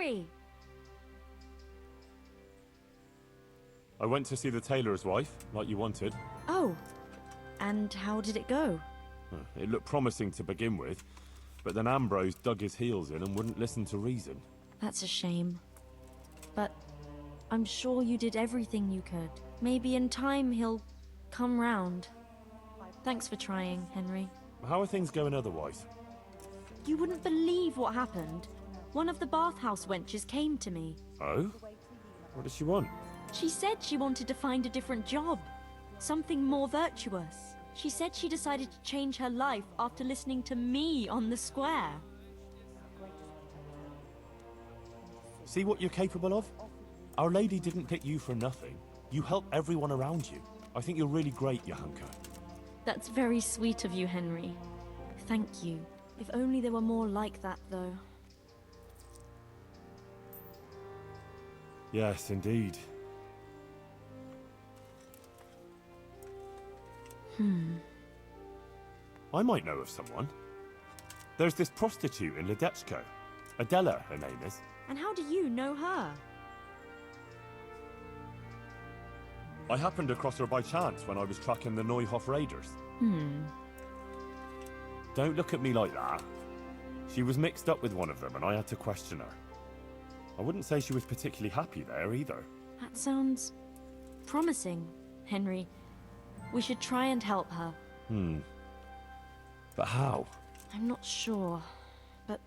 Henry! I went to see the tailor's wife, like you wanted. Oh, and how did it go? It looked promising to begin with, but then Ambrose dug his heels in and wouldn't listen to reason. That's a shame. But I'm sure you did everything you could. Maybe in time he'll come round. Thanks for trying, Henry. How are things going otherwise? You wouldn't believe what happened. One of the bathhouse wenches came to me. Oh? What does she want? She said she wanted to find a different job. Something more virtuous. She said she decided to change her life after listening to me on the square. See what you're capable of? Our Lady didn't pick you for nothing. You help everyone around you. I think you're really great, Johanka. That's very sweet of you, Henry. Thank you. If only there were more like that, though. Yes, indeed. I might know of someone. There's this prostitute in Ledechko. Adela, her name is. And how do you know her? I happened across her by chance when I was tracking the Neuhof raiders. Don't look at me like that. She was mixed up with one of them and I had to question her. I wouldn't say she was particularly happy there either. That sounds promising, Henry. We should try and help her. But how? I'm not sure, but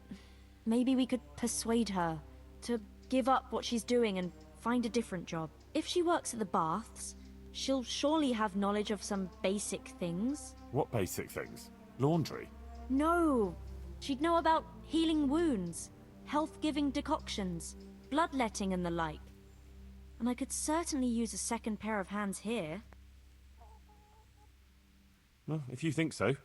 maybe we could persuade her to give up what she's doing and find a different job. If she works at the baths, she'll surely have knowledge of some basic things. What basic things? Laundry? No, she'd know about healing wounds, health-giving decoctions, bloodletting and the like. And I could certainly use a second pair of hands here. Well, if you think so,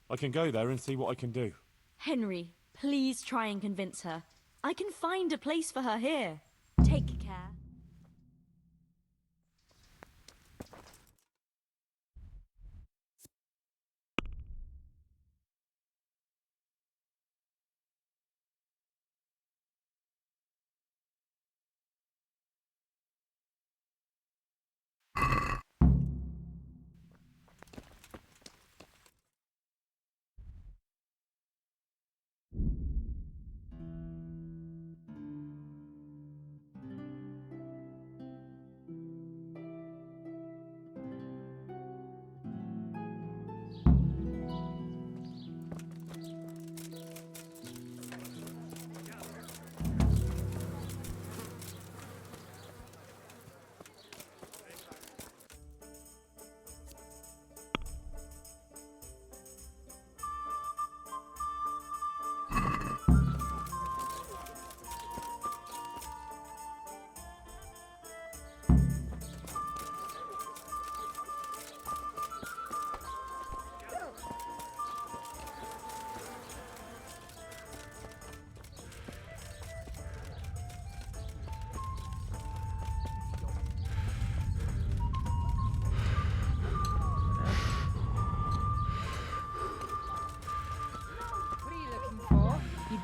I can go there and see what I can do. Henry, please try and convince her. I can find a place for her here. Take care.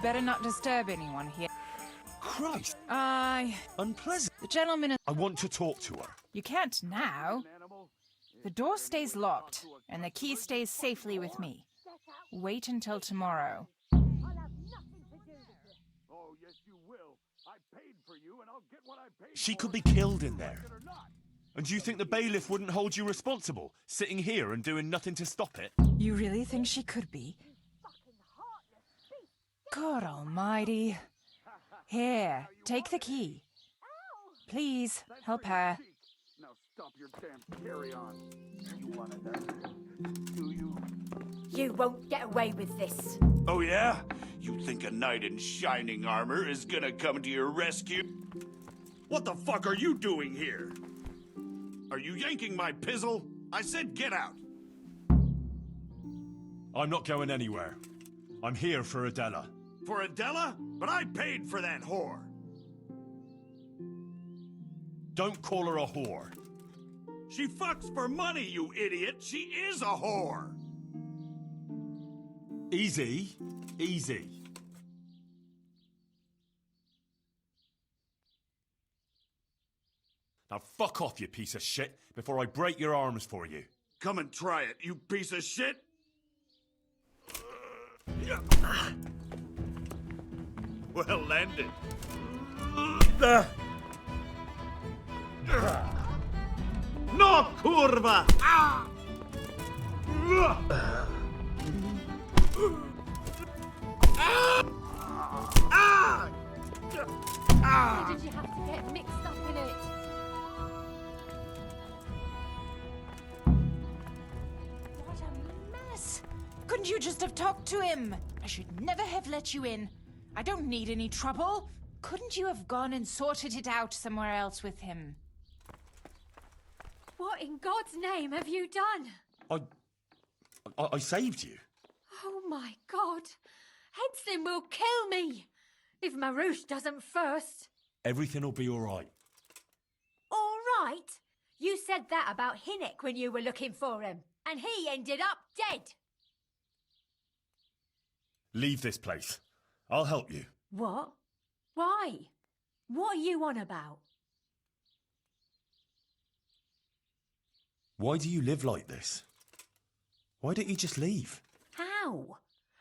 Better not disturb anyone here. Christ! Unpleasant. The gentleman is... I want to talk to her. You can't now. The door stays locked, and the key stays safely with me. Wait until tomorrow. Oh, yes, you will. I paid for you, and I'll get what I paid She for, could be killed in like there. it or not. And do you think the bailiff wouldn't hold you responsible, sitting here and doing nothing to stop it? You really think she could be? God almighty. Here, take the key. Please, help her. Now stop your damn carry-on. You wanted that, do you? You won't get away with this. Oh yeah? You think a knight in shining armor is gonna come to your rescue? What the fuck are you doing here? Are you yanking my pizzle? I said get out! I'm not going anywhere. I'm here for Adela. For Adela? But I paid for that whore! Don't call her a whore. She fucks for money, you idiot! She is a whore! Easy. Easy. Now fuck off, you piece of shit, before I break your arms for you. Come and try it, you piece of shit! Well landed. No, kurwa! Why did you have to get mixed up in it? What a mess! Couldn't you just have talked to him? I should never have let you in. I don't need any trouble. Couldn't you have gone and sorted it out somewhere else with him? What in God's name have you done? I saved you. Oh my God. Headson will kill me. If Marouche doesn't first. Everything will be all right. All right. You said that about Hinnick when you were looking for him. And he ended up dead. Leave this place. I'll help you. What? Why? What are you on about? Why do you live like this? Why don't you just leave? How?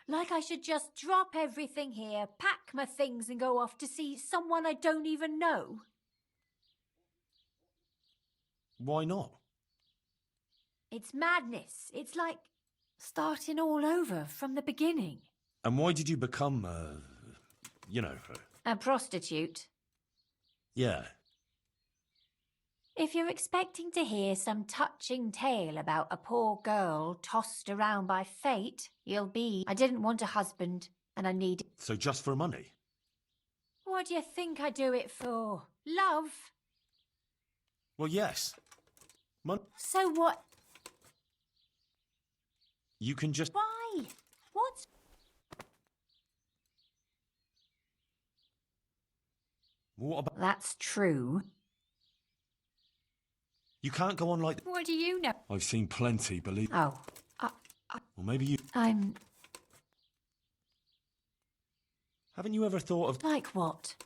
Like I should just drop everything here, pack my things and go off to see someone I don't even know? Why not? It's madness. It's like starting all over from the beginning. And why did you become, A prostitute. yeah. If you're expecting to hear some touching tale about a poor girl tossed around by fate, you'll be. I didn't want a husband, and I needed. So just for money? What do you think I do it for? Love? Well, yes. So what? You can just... Why? What's... What about... That's true. You can't go on like... What do you know? I've seen plenty, believe... Oh, Or maybe you... I'm... Haven't you ever thought of... Like what?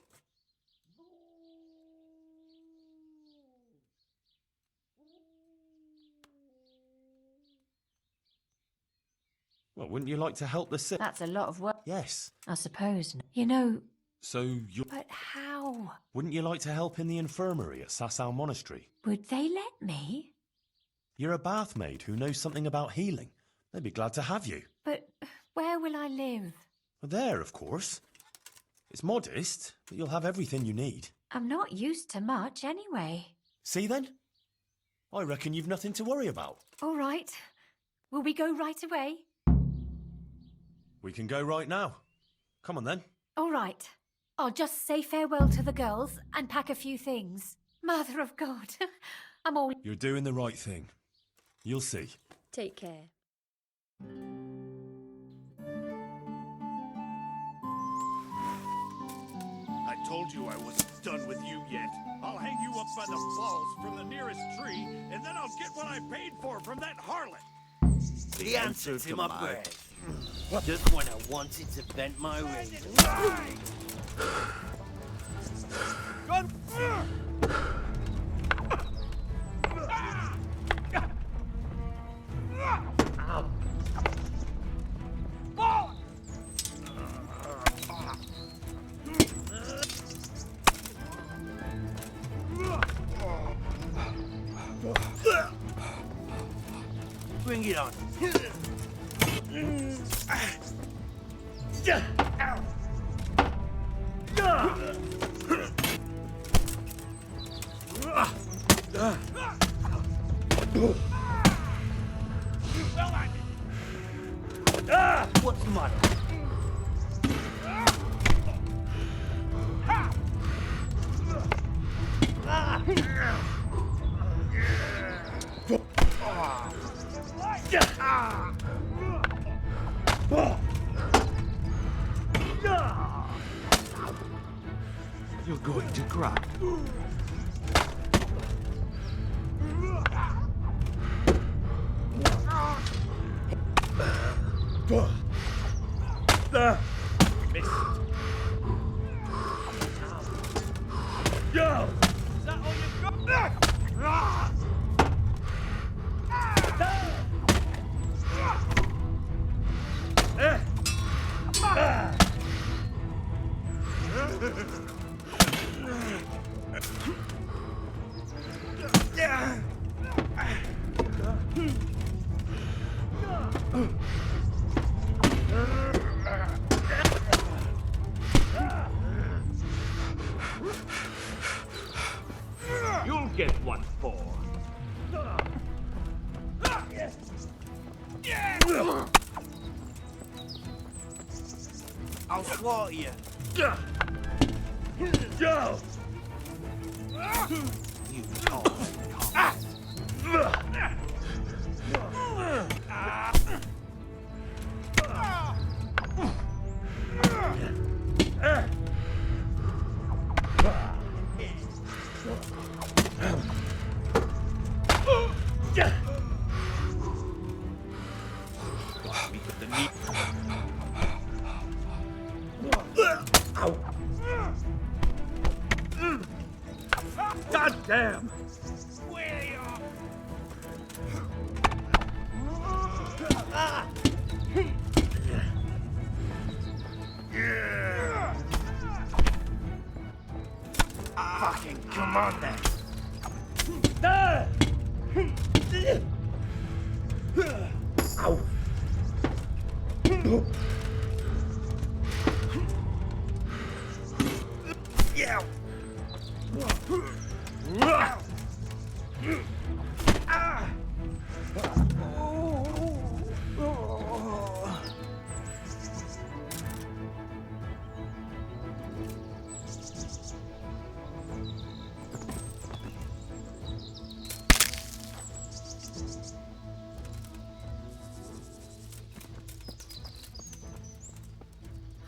Well, wouldn't you like to help the sick? That's a lot of work, Yes. I suppose. You know, So you... but how? Wouldn't you like to help in the infirmary at Sasau Monastery? Would they let me? You're a bath maid who knows something about healing. They'd be glad to have you. But where will I live? Well, there, of course. It's modest, but you'll have everything you need. I'm not used to much anyway. See then? I reckon you've nothing to worry about. All right. Will we go right away? We can go right now. Come on then. All right. I'll just say farewell to the girls and pack a few things. Mother of God. I'm all... You're doing the right thing. You'll see. Take care. I told you I wasn't done with you yet. I'll hang you up by the balls from the nearest tree, and then I'll get what I paid for from that harlot. The answer to my breath. Just when I wanted to vent my rage. Bring it on. What's the matter? You're going to cry. Missed. Go! Is that all you've got? You'll get what for. I'll slaughter you. Go! You can't. Me with the knee. God damn! Fucking come on then. Ow! Yeah.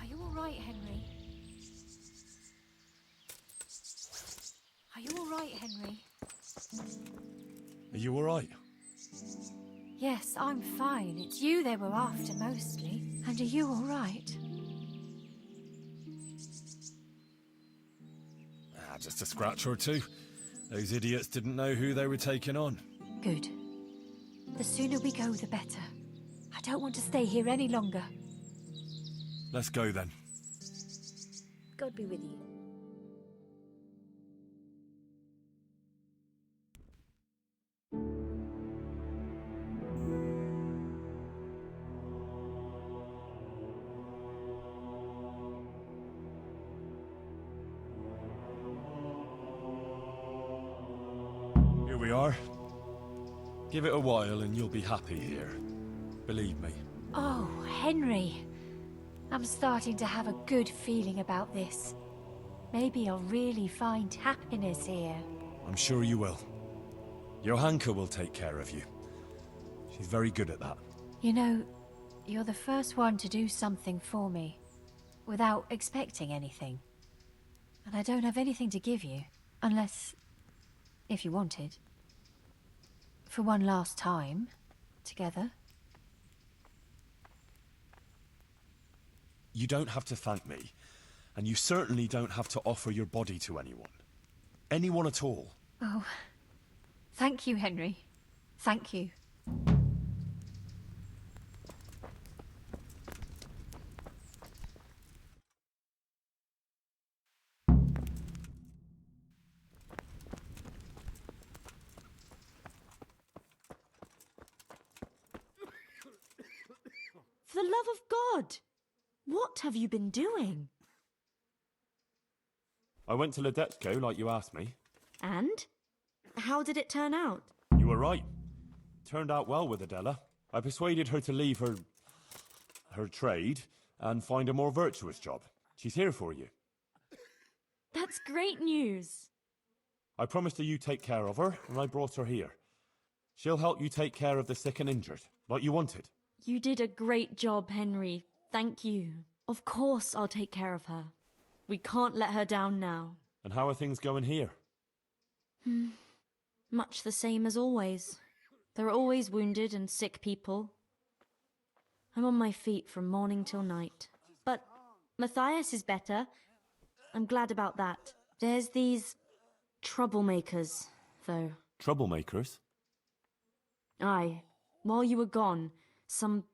Are you all right, Henry? Are you all right, Henry? Are you alright? Yes, I'm fine. It's you they were after mostly. And are you all right? Just a scratch or two. Those idiots didn't know who they were taking on. Good. The sooner we go, the better. I don't want to stay here any longer. Let's go then. God be with you. Here we are. Give it a while and you'll be happy here. Believe me. Oh, Henry. I'm starting to have a good feeling about this. Maybe I'll really find happiness here. I'm sure you will. Johanka will take care of you. She's very good at that. You know, you're the first one to do something for me, without expecting anything. And I don't have anything to give you, unless, if you wanted. For one last time, together. You don't have to thank me, and you certainly don't have to offer your body to anyone. Anyone at all. Oh, thank you, Henry. Thank you. For the love of God! What have you been doing? I went to Ledetko like you asked me. And? How did it turn out? You were right. Turned out well with Adela. I persuaded her to leave her trade and find a more virtuous job. She's here for you. That's great news. I promised her you take care of her, and I brought her here. She'll help you take care of the sick and injured, like you wanted. You did a great job, Henry. Thank you. Of course I'll take care of her. We can't let her down now. And how are things going here? Much the same as always. There are always wounded and sick people. I'm on my feet from morning till night. But Matthias is better. I'm glad about that. There's these troublemakers, though. Troublemakers? Aye. While you were gone, some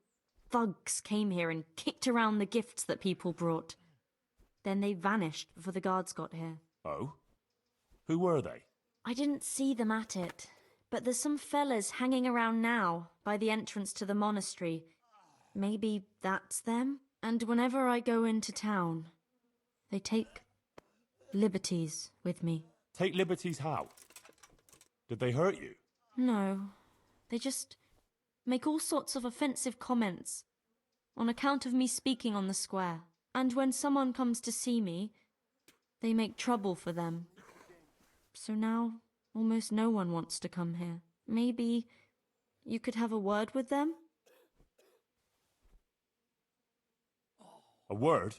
thugs came here and kicked around the gifts that people brought. Then they vanished before the guards got here. Oh? Who were they? I didn't see them at it, but there's some fellas hanging around now by the entrance to the monastery. Maybe that's them? And whenever I go into town, they take liberties with me. Take liberties how? Did they hurt you? No, they just make all sorts of offensive comments on account of me speaking on the square. And when someone comes to see me, they make trouble for them. So now, almost no one wants to come here. Maybe you could have a word with them? A word?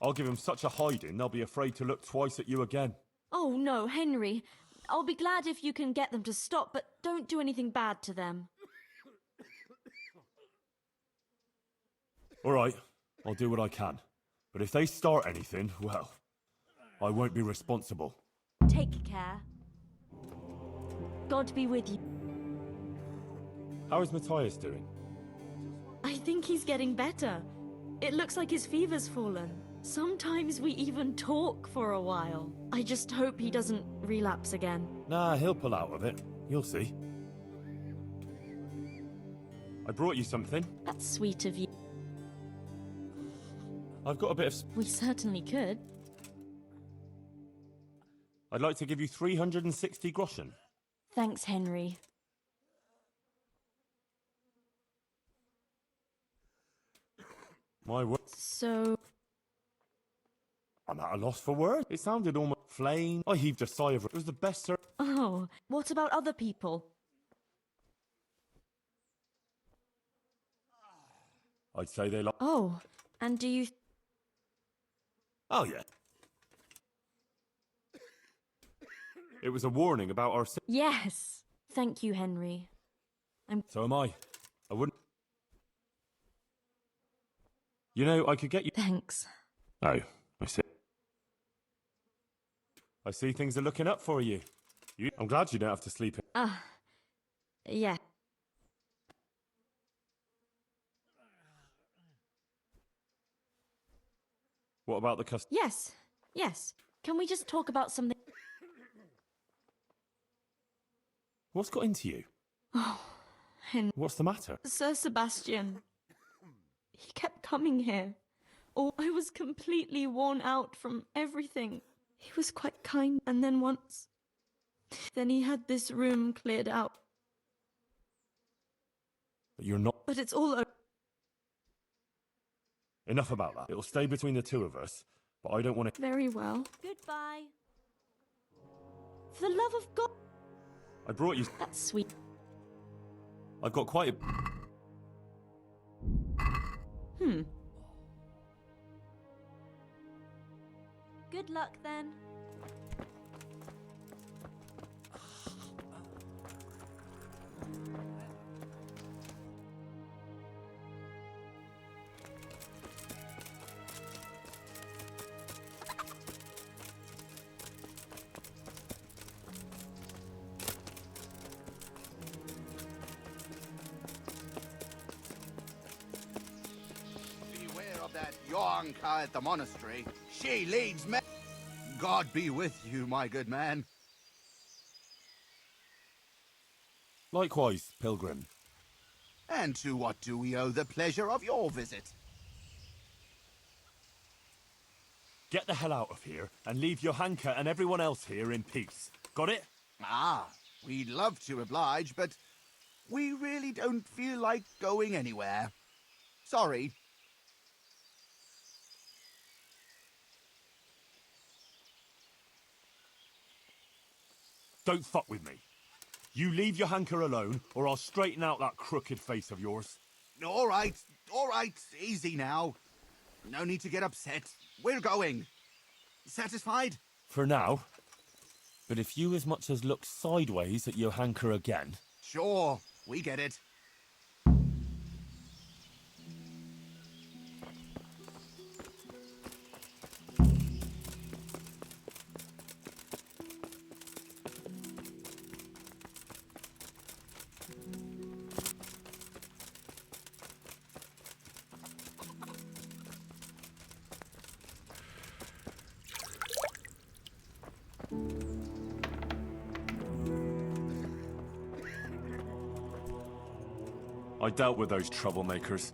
I'll give them such a hiding they'll be afraid to look twice at you again. Oh no, Henry. I'll be glad if you can get them to stop, but don't do anything bad to them. All right, I'll do what I can. But if they start anything, well, I won't be responsible. Take care. God be with you. How is Matthias doing? I think he's getting better. It looks like his fever's fallen. Sometimes we even talk for a while. I just hope he doesn't relapse again. Nah, he'll pull out of it. You'll see. I brought you something. That's sweet of you. I've got a bit of... We certainly could. I'd like to give you 360 groschen. Thanks, Henry. My word. So... I'm at a loss for words. It sounded almost plain. I heaved a sigh of... It was the best sir... Oh, what about other people? I'd say they like... Oh, and do you... Oh, yeah. It was a warning about our... Yes! Thank you, Henry. So am I. I wouldn't... You know, I could get you... Thanks. Oh, I see. I see things are looking up for you. I'm glad you don't have to sleep in... Yeah. What about the cust... Yes. Can we just talk about something? What's got into you? Oh, Henry. What's the matter? Sir Sebastian. He kept coming here. Oh, I was completely worn out from everything. He was quite kind, and then once... Then he had this room cleared out. But you're not... But it's all over. Enough about that. It'll stay between the two of us, but I don't want to... Very well. Goodbye. For the love of God... I brought you... That's sweet. I've got quite a... Good luck, then. Beware of that Yonka at the monastery. She leads me. God be with you, my good man. Likewise, pilgrim. And to what do we owe the pleasure of your visit? Get the hell out of here and leave Johanka and everyone else here in peace. Got it? Ah, we'd love to oblige, but we really don't feel like going anywhere. Sorry. Don't fuck with me. You leave Johanka alone, or I'll straighten out that crooked face of yours. All right, easy now. No need to get upset. We're going. Satisfied? For now. But if you as much as look sideways at Johanka again... Sure, we get it. I dealt with those troublemakers.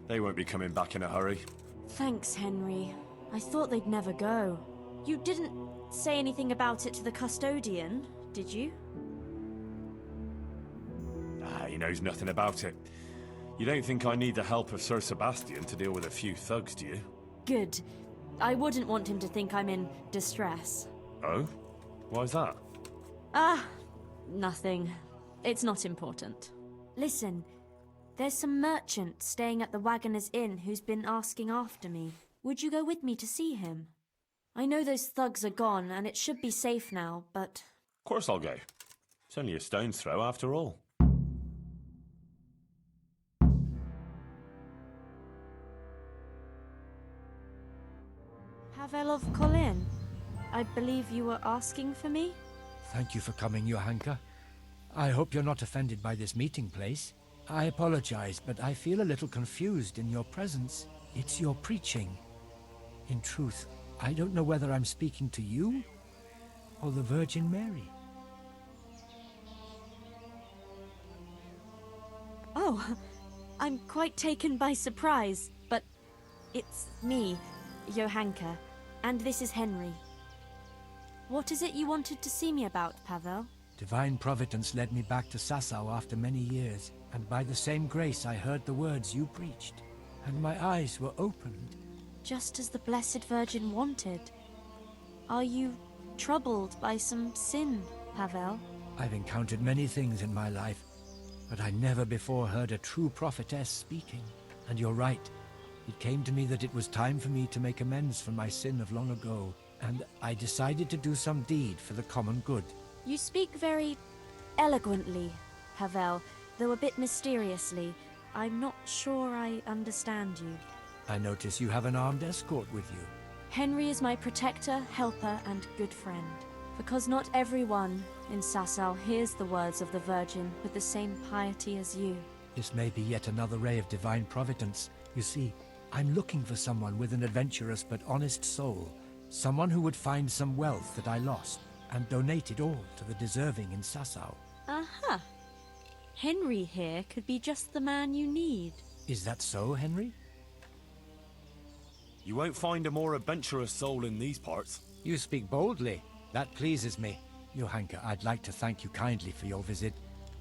They won't be coming back in a hurry. Thanks, Henry. I thought they'd never go. You didn't say anything about it to the custodian, did you? Ah, he knows nothing about it. You don't think I need the help of Sir Sebastian to deal with a few thugs, do you? Good. I wouldn't want him to think I'm in distress. Oh? Why's that? Ah, nothing. It's not important. Listen, there's some merchant staying at the Wagoner's Inn who's been asking after me. Would you go with me to see him? I know those thugs are gone and it should be safe now, but... Of course I'll go. It's only a stone's throw after all. Pavel of Colin, I believe you were asking for me? Thank you for coming, Johanka. I hope you're not offended by this meeting place. I apologize, but I feel a little confused in your presence. It's your preaching. In truth, I don't know whether I'm speaking to you or the Virgin Mary. Oh, I'm quite taken by surprise, but it's me, Johanka, and this is Henry. What is it you wanted to see me about, Pavel? Divine Providence led me back to Sasau after many years, and by the same grace I heard the words you preached, and my eyes were opened. Just as the Blessed Virgin wanted. Are you troubled by some sin, Pavel? I've encountered many things in my life, but I never before heard a true prophetess speaking. And you're right. It came to me that it was time for me to make amends for my sin of long ago, and I decided to do some deed for the common good. You speak very eloquently, Pavel, though a bit mysteriously. I'm not sure I understand you. I notice you have an armed escort with you. Henry is my protector, helper, and good friend. Because not everyone in Sasau hears the words of the Virgin with the same piety as you. This may be yet another ray of divine providence. You see, I'm looking for someone with an adventurous but honest soul. Someone who would find some wealth that I lost and donate it all to the deserving in Sasau. Aha! Henry here could be just the man you need. Is that so, Henry? You won't find a more adventurous soul in these parts. You speak boldly. That pleases me. Johanka, I'd like to thank you kindly for your visit.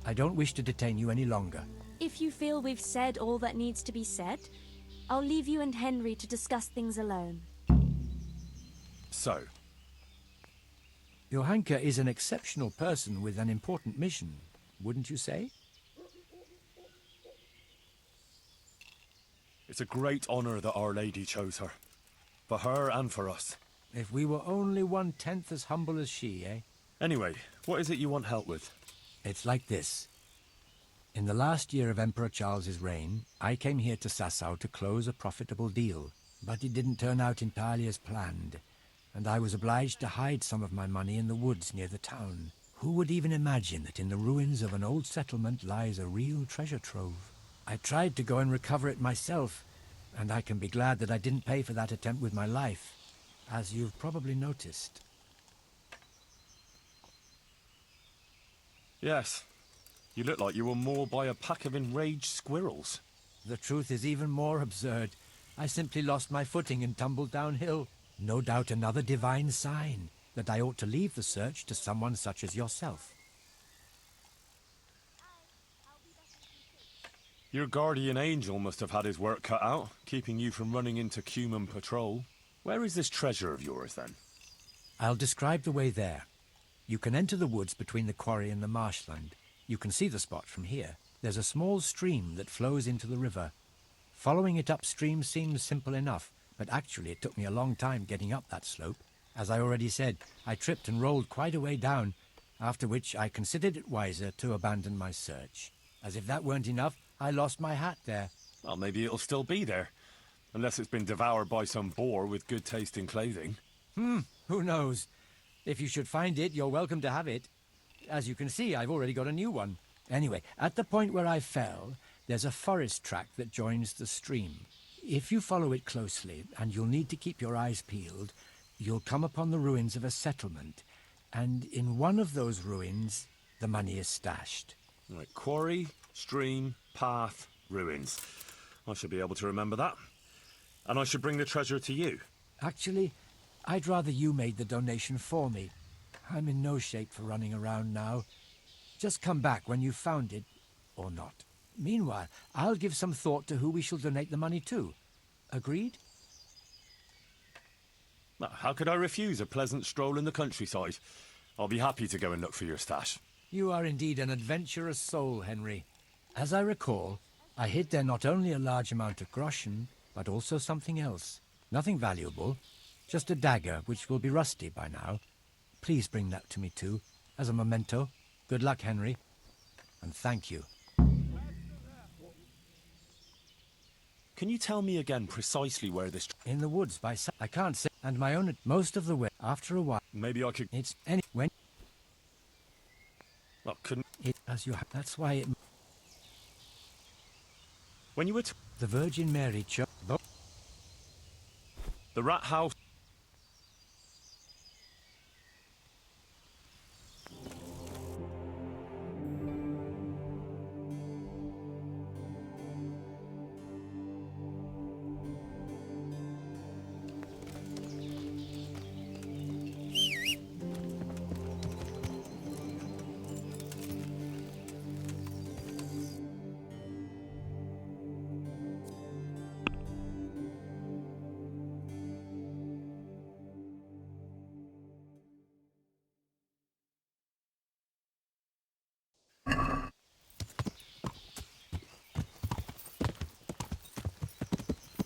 I don't wish to detain you any longer. If you feel we've said all that needs to be said, I'll leave you and Henry to discuss things alone. So, Johanka is an exceptional person with an important mission, wouldn't you say? it's a great honor that Our Lady chose her. For her and for us. If we were only 1/10 as humble as she, eh? Anyway, what is it you want help with? It's like this. In the last year of Emperor Charles's reign, I came here to Sasau to close a profitable deal, but it didn't turn out entirely as planned, and I was obliged to hide some of my money in the woods near the town. Who would even imagine that in the ruins of an old settlement lies a real treasure trove? I tried to go and recover it myself, and I can be glad that I didn't pay for that attempt with my life, as you've probably noticed. Yes. You look like you were mauled by a pack of enraged squirrels. The truth is even more absurd. I simply lost my footing and tumbled downhill. No doubt another divine sign that I ought to leave the search to someone such as yourself. Your guardian angel must have had his work cut out, keeping you from running into Cuman patrol. Where is this treasure of yours, then? I'll describe the way there. You can enter the woods between the quarry and the marshland. You can see the spot from here. There's a small stream that flows into the river. Following it upstream seems simple enough, but actually it took me a long time getting up that slope. As I already said, I tripped and rolled quite a way down, after which I considered it wiser to abandon my search. As if that weren't enough, I lost my hat there. Well, maybe it'll still be there. Unless it's been devoured by some boar with good taste in clothing. Who knows? If you should find it, you're welcome to have it. As you can see, I've already got a new one. Anyway, at the point where I fell, there's a forest track that joins the stream. If you follow it closely, and you'll need to keep your eyes peeled, you'll come upon the ruins of a settlement. And in one of those ruins, the money is stashed. Right, quarry, stream, path, Ruins. I should be able to remember that. And I should bring the treasure to you. Actually, I'd rather you made the donation for me. I'm in no shape for running around now. Just come back when you've found it, or not. Meanwhile, I'll give some thought to who we shall donate the money to. Agreed? Well, how could I refuse a pleasant stroll in the countryside? I'll be happy to go and look for your stash. You are indeed an adventurous soul, Henry. As I recall, I hid there not only a large amount of groschen, but also something else. Nothing valuable, just a dagger which will be rusty by now. Please bring that to me too, as a memento. Good luck, Henry, and thank you. Can you tell me again precisely where this... In the woods by I can't say, and my own most of the way. After a while, Maybe I could... it's any when Well, couldn't... it as you. That's why it. When you were... The Virgin Mary chose. The rat house...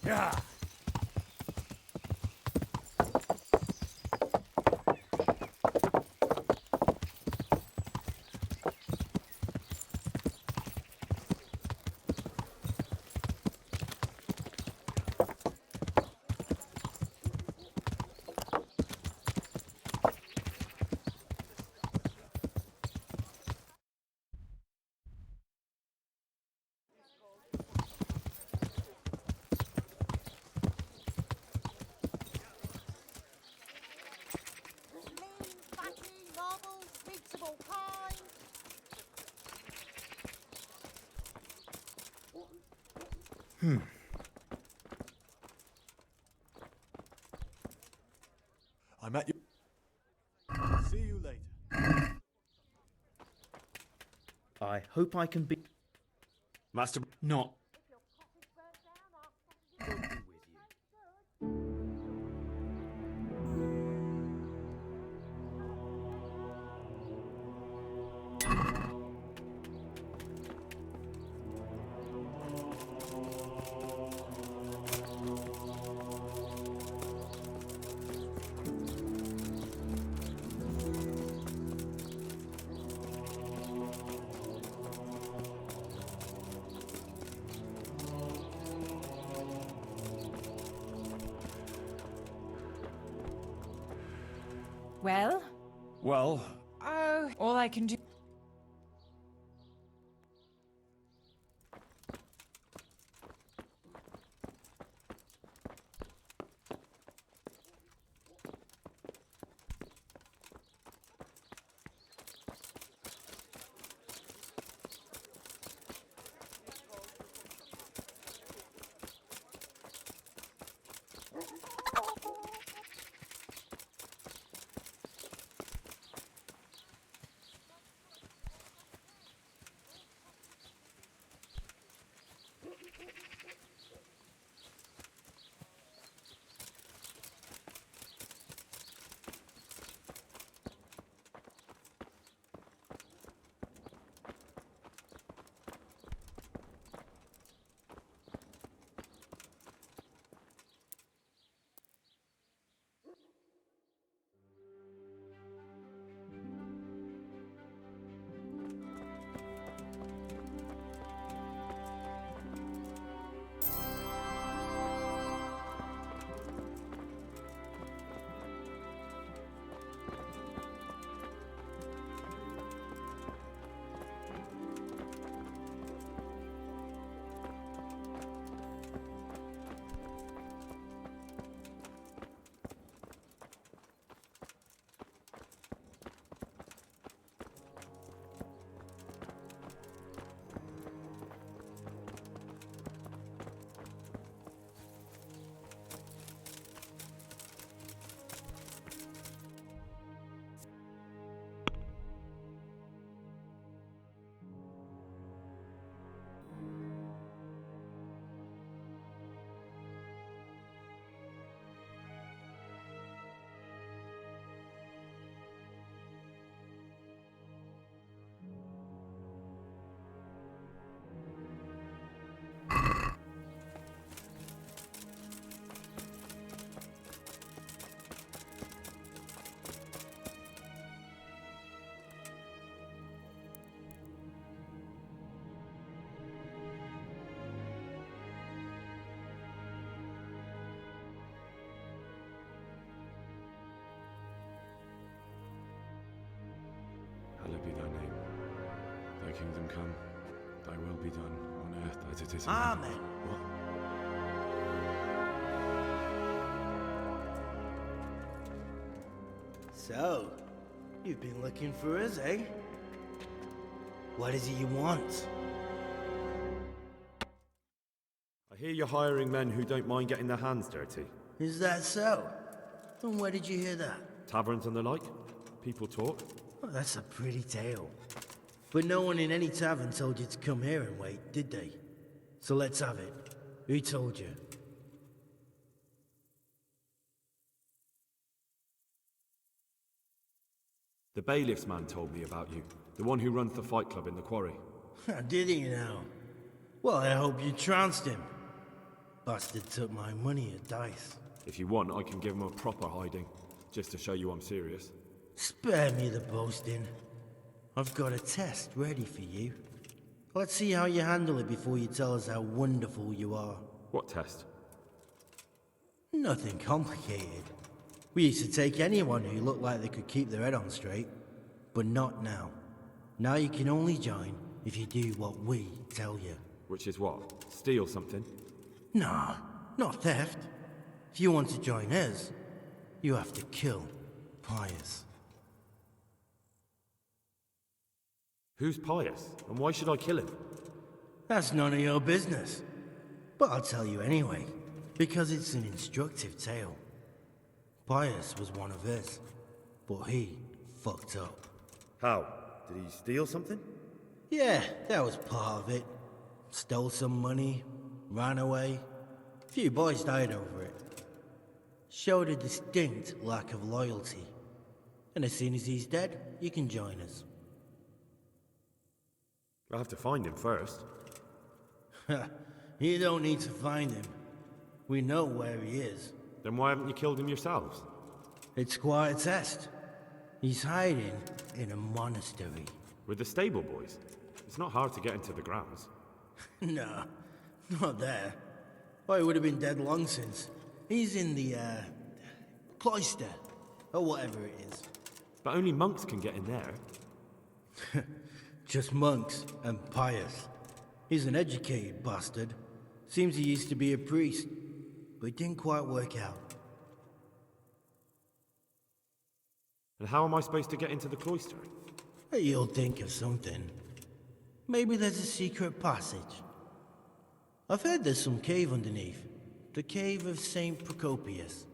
Yeah. I'm at you. See you later. I hope I can be Master... not. Well? Well, Oh, all I can do... kingdom come, thy will be done, on earth as it is in Amen. heaven. What? So, you've been looking for us, eh? What is it you want? I hear you're hiring men who don't mind getting their hands dirty. Is that so? And where did you hear that? Taverns and the like? People talk? Oh, that's a pretty tale. But no one in any tavern told you to come here and wait, did they? So let's have it. Who told you? The bailiff's man told me about you. The one who runs the fight club in the quarry. Did he now? Well, I hope you trounced him. Bastard took my money at dice. If you want, I can give him a proper hiding, just to show you I'm serious. Spare me the boasting. I've got a test ready for you. Let's see how you handle it before you tell us how wonderful you are. What test? Nothing complicated. We used to take anyone who looked like they could keep their head on straight, but not now. Now you can only join if you do what we tell you. Which is what? Steal something? Nah, not theft. If you want to join us, you have to kill Pius. Who's Pius? And why should I kill him? That's none of your business. But I'll tell you anyway, because it's an instructive tale. Pius was one of us, but he fucked up. How? Did he steal something? Yeah, that was part of it. Stole some money, ran away. A few boys died over it. Showed a distinct lack of loyalty. And as soon as he's dead, you can join us. I'll have to find him first. You don't need to find him. We know where he is. Then why haven't you killed him yourselves? It's quite a test. He's hiding in a monastery. With the stable boys? It's not hard to get into the grounds. No, not there. Well, he would have been dead long since. He's in the, cloister, or whatever it is. But only monks can get in there. Just monks and Pius. He's an educated bastard. Seems he used to be a priest, but it didn't quite work out. And how am I supposed to get into the cloister? You'll think of something. Maybe there's a secret passage. I've heard there's some cave underneath. The cave of St. Procopius.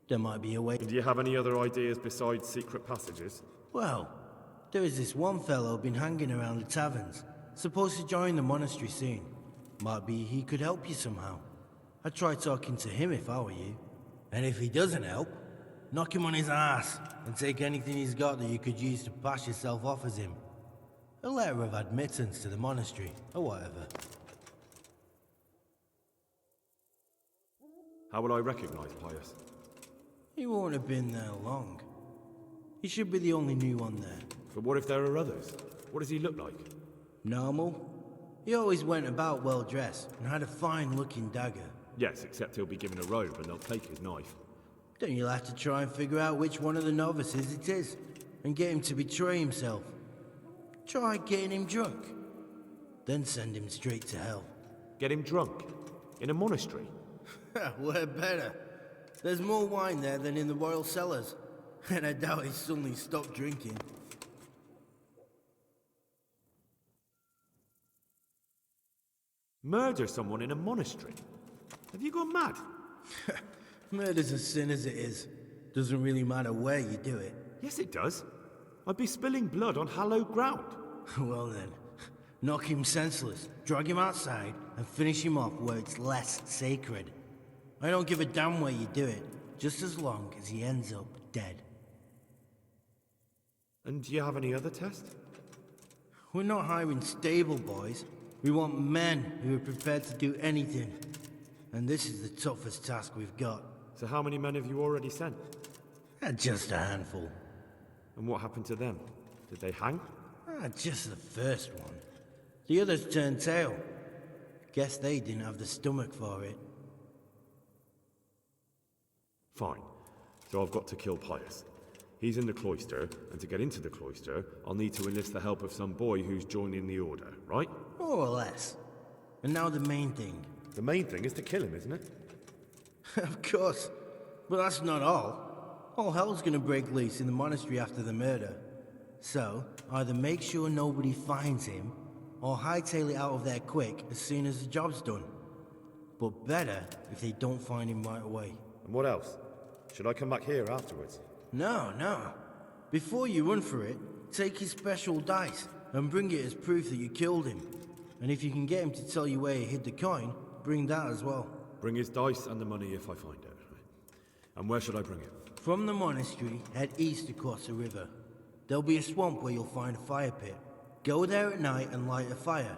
There might be a way. Do you have any other ideas besides secret passages? Well, there is this one fellow been hanging around the taverns. Supposed to join the monastery soon. Might be he could help you somehow. I'd try talking to him if I were you. And if he doesn't help, knock him on his ass and take anything he's got that you could use to pass yourself off as him. A letter of admittance to the monastery, or whatever. How will I recognize Pius? He won't have been there long. He should be the only new one there. But what if there are others? What does he look like? Normal. He always went about well dressed and had a fine looking dagger. Yes, except he'll be given a robe and they'll take his knife. Then you'll have to try and figure out which one of the novices it is, and get him to betray himself. Try getting him drunk, then send him straight to hell. Get him drunk? In a monastery? We're better. There's more wine there than in the royal cellars, and I doubt he suddenly stopped drinking. Murder someone in a monastery? Have you gone mad? Murder's a sin as it is. Doesn't really matter where you do it. Yes, it does. I'd be spilling blood on hallowed ground. Well then, knock him senseless, drag him outside, and finish him off where it's less sacred. I don't give a damn where you do it, just as long as he ends up dead. And do you have any other test? We're not hiring stable boys. We want men who are prepared to do anything. And this is the toughest task we've got. So how many men have you already sent? Just a handful. And what happened to them? Did they hang? Just the first one. The others turned tail. Guess they didn't have the stomach for it. Fine. So I've got to kill Pius. He's in the cloister, and to get into the cloister, I'll need to enlist the help of some boy who's joining the order, right? More or less. And now the main thing. The main thing is to kill him, isn't it? Of course. But that's not all. All hell's gonna break loose in the monastery after the murder. So, either make sure nobody finds him, or hightail it out of there quick as soon as the job's done. But better if they don't find him right away. And what else? Should I come back here afterwards? No. Before you run for it, take his special dice and bring it as proof that you killed him. And if you can get him to tell you where he hid the coin, bring that as well. Bring his dice and the money if I find it. And where should I bring it? From the monastery, head east across the river. There'll be a swamp where you'll find a fire pit. Go there at night and light a fire.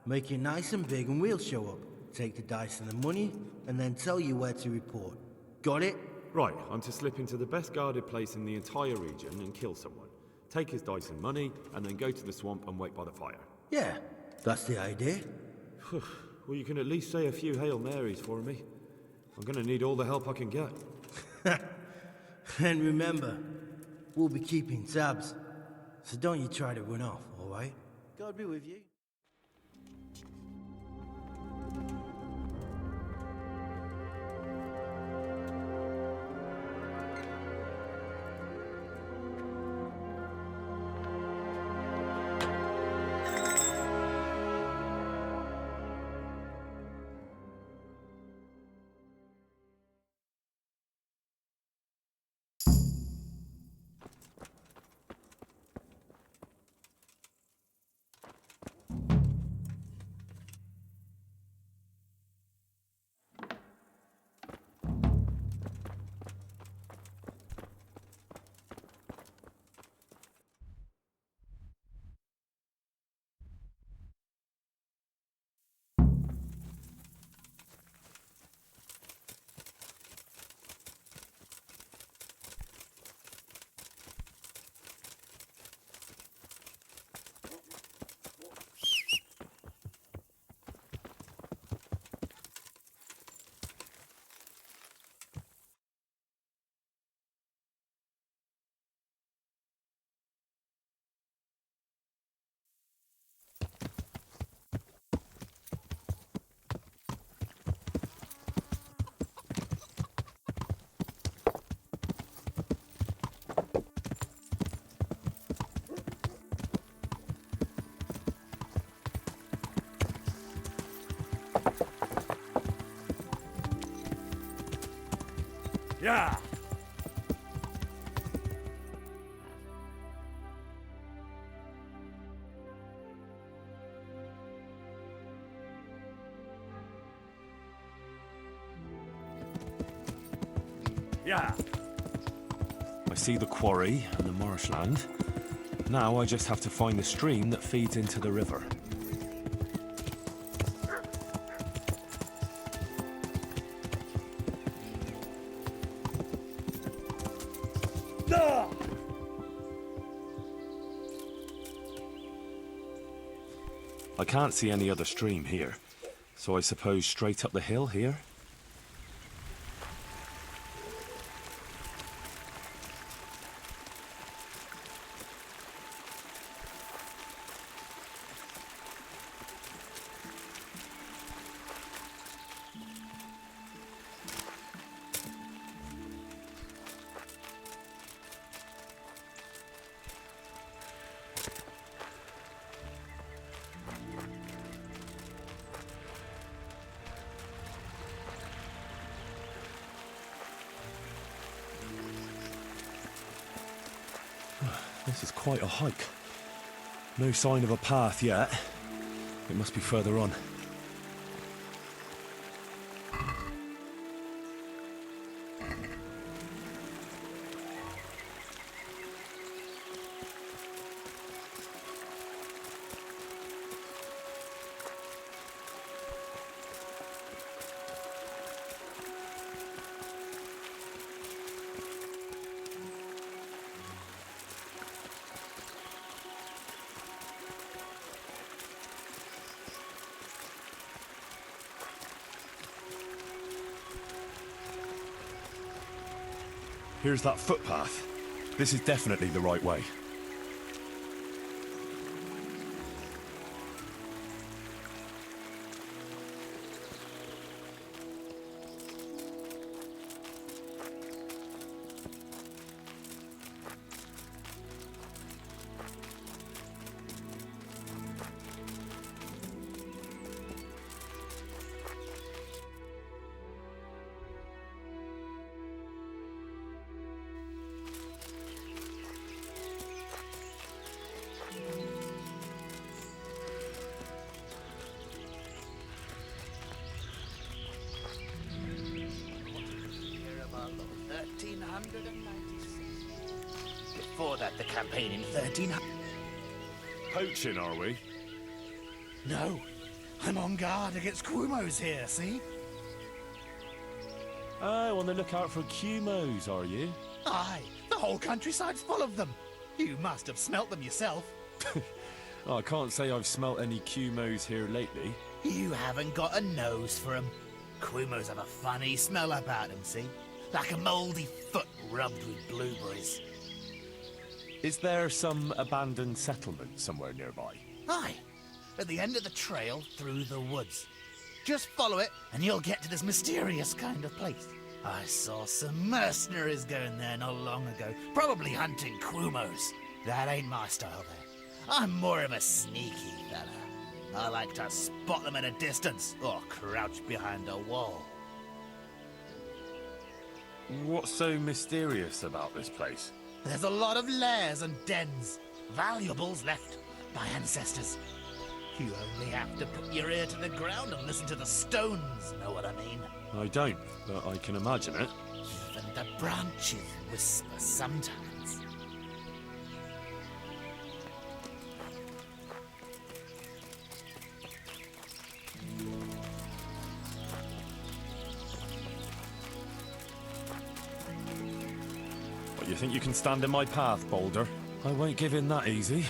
Make it nice and big and we'll show up. Take the dice and the money, and then tell you where to report. Got it? Right, I'm to slip into the best guarded place in the entire region and kill someone. Take his dice and money, and then go to the swamp and wait by the fire. Yeah, that's the idea. Well, you can at least say a few Hail Marys for me. I'm gonna need all the help I can get. And remember, we'll be keeping tabs. So don't you try to run off, alright? God be with you. Yeah! Yeah! I see the quarry and the marshland. Now I just have to find the stream that feeds into the river. I can't see any other stream here, so I suppose straight up the hill here? This is quite a hike. No sign of a path yet. It must be further on. Here's that footpath. This is definitely the right way. Before that, the campaign in 1300. Poaching, are we? No, I'm on guard against Quumos here, see? Oh, on the lookout for Cumos, are you? Aye, the whole countryside's full of them. You must have smelt them yourself. Oh, I can't say I've smelt any Cumos here lately. You haven't got a nose for 'em. Quumos have a funny smell about 'em, see? Like a mouldy foot rubbed with blueberries. Is there some abandoned settlement somewhere nearby? Aye, at the end of the trail through the woods. Just follow it and you'll get to this mysterious kind of place. I saw some mercenaries going there not long ago, probably hunting Quumos. That ain't my style though. I'm more of a sneaky fella. I like to spot them at a distance or crouch behind a wall. What's so mysterious about this place? There's a lot of lairs and dens, valuables left by ancestors. You only have to put your ear to the ground and listen to the stones, know what I mean? I don't, but I can imagine it. Even the branches whisper sometimes. What, you think you can stand in my path, Boulder? I won't give in that easy.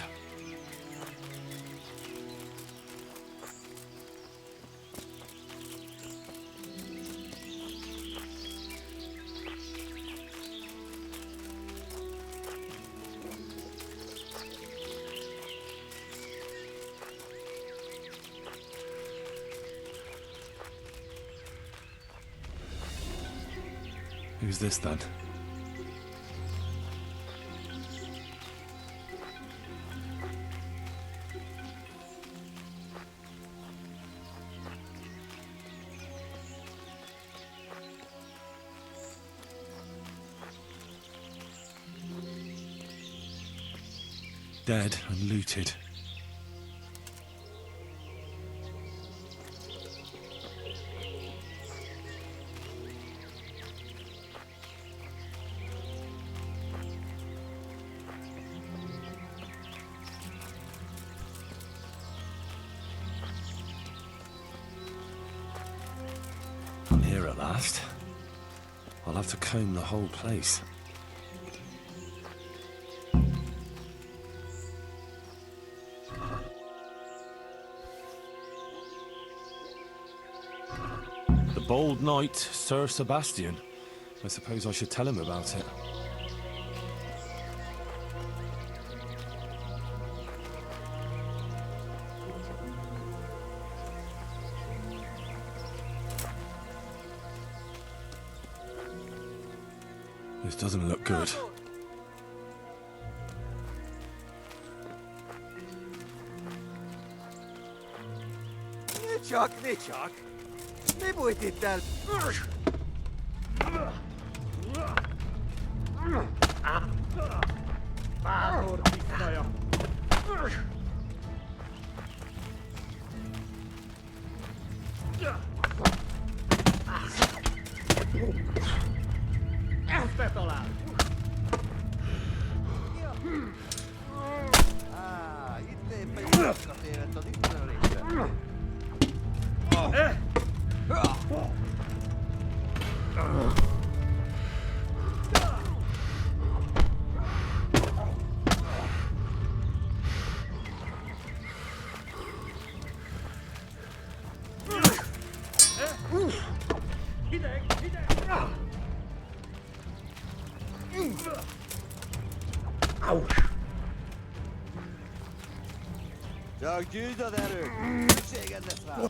Who's this then? Dead and looted. I'm here at last. I'll have to comb the whole place. The bold knight, Sir Sebastian. I suppose I should tell him about it. This doesn't look good. Ničak. Neboj ty täällä. Päätorpistaja. Ähtätolään. Itse eipä jotka eivät ole yksällisellä. Jag gudar där du. Utseende fram.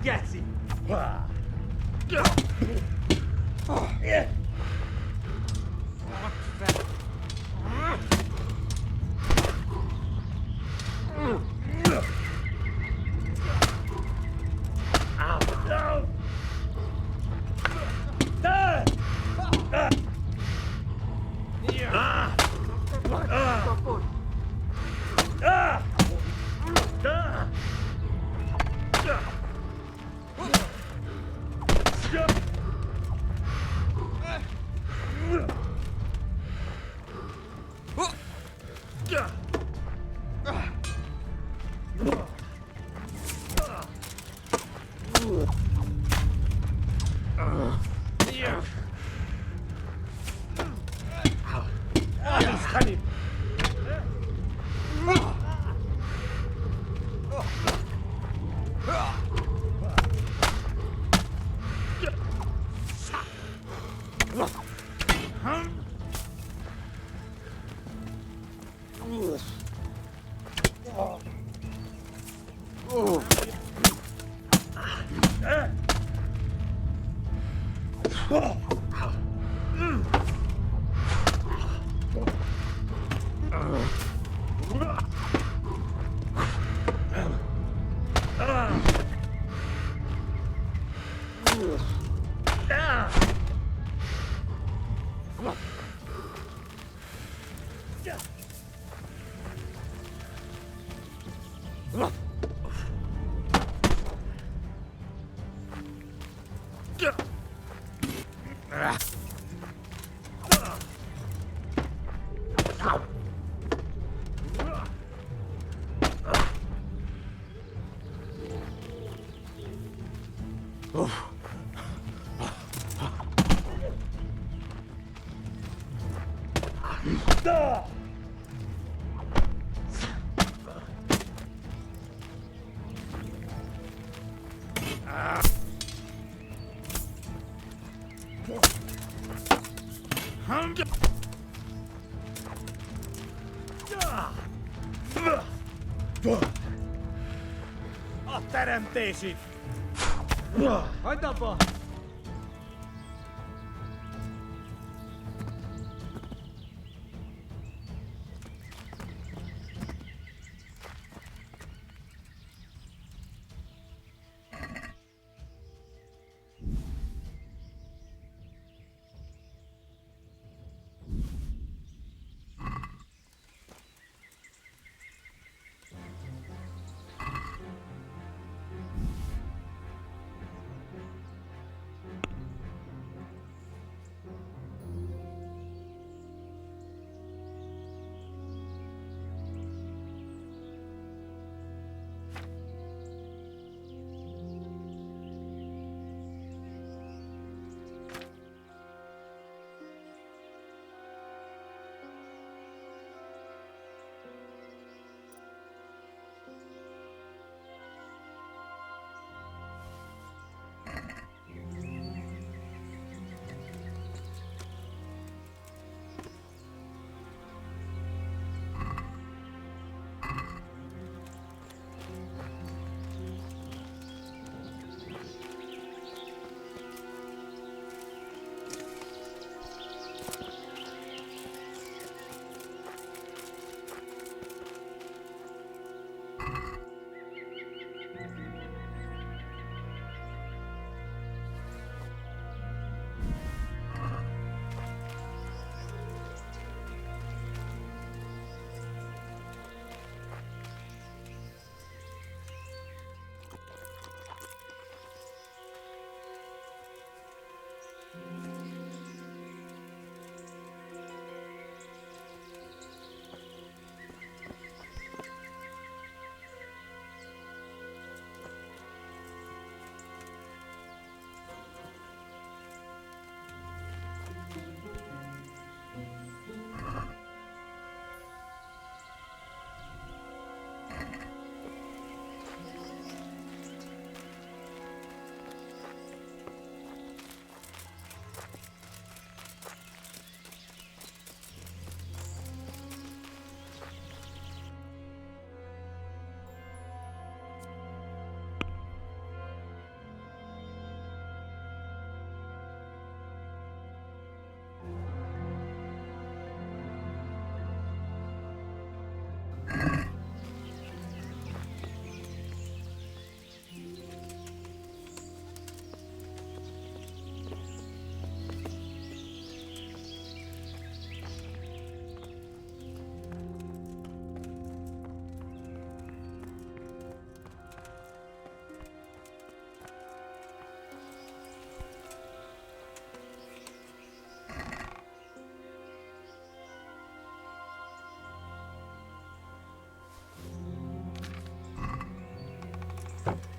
Käsi! Teremtési! Hagyd abba!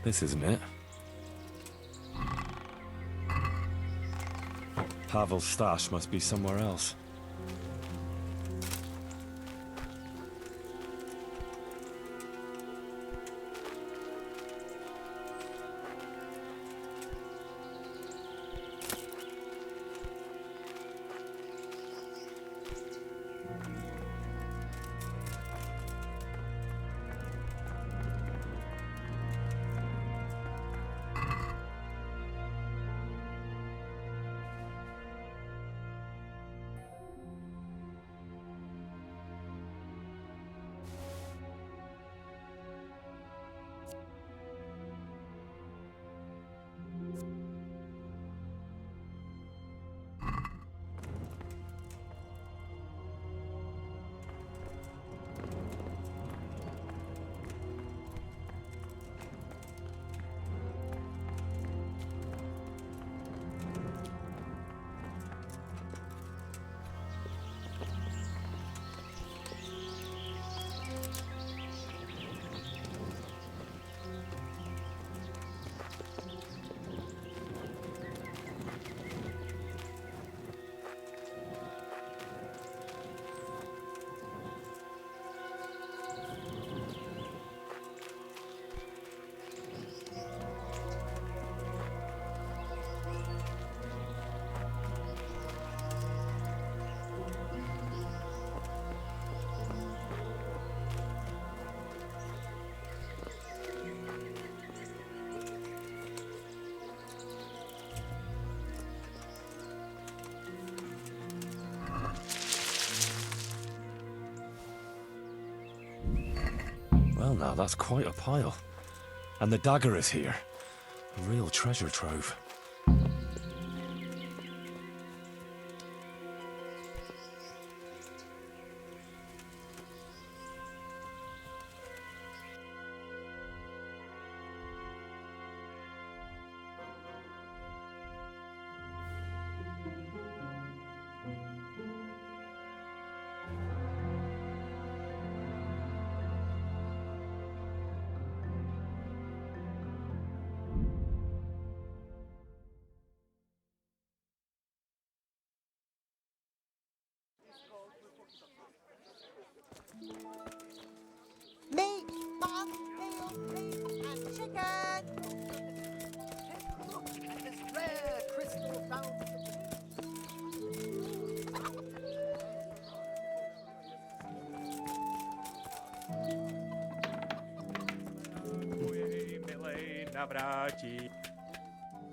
This isn't it. Pavel's stash must be somewhere else. Well now, that's quite a pile. And the dagger is here. A real treasure trove. Meat, pork, veal, beef, and chicken! Take a look at this rare crystal found.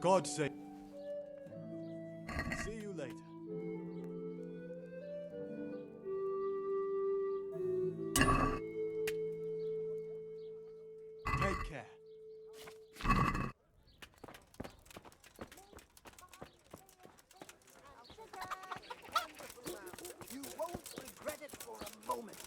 God save. See you later. Take care. You won't regret it for a moment.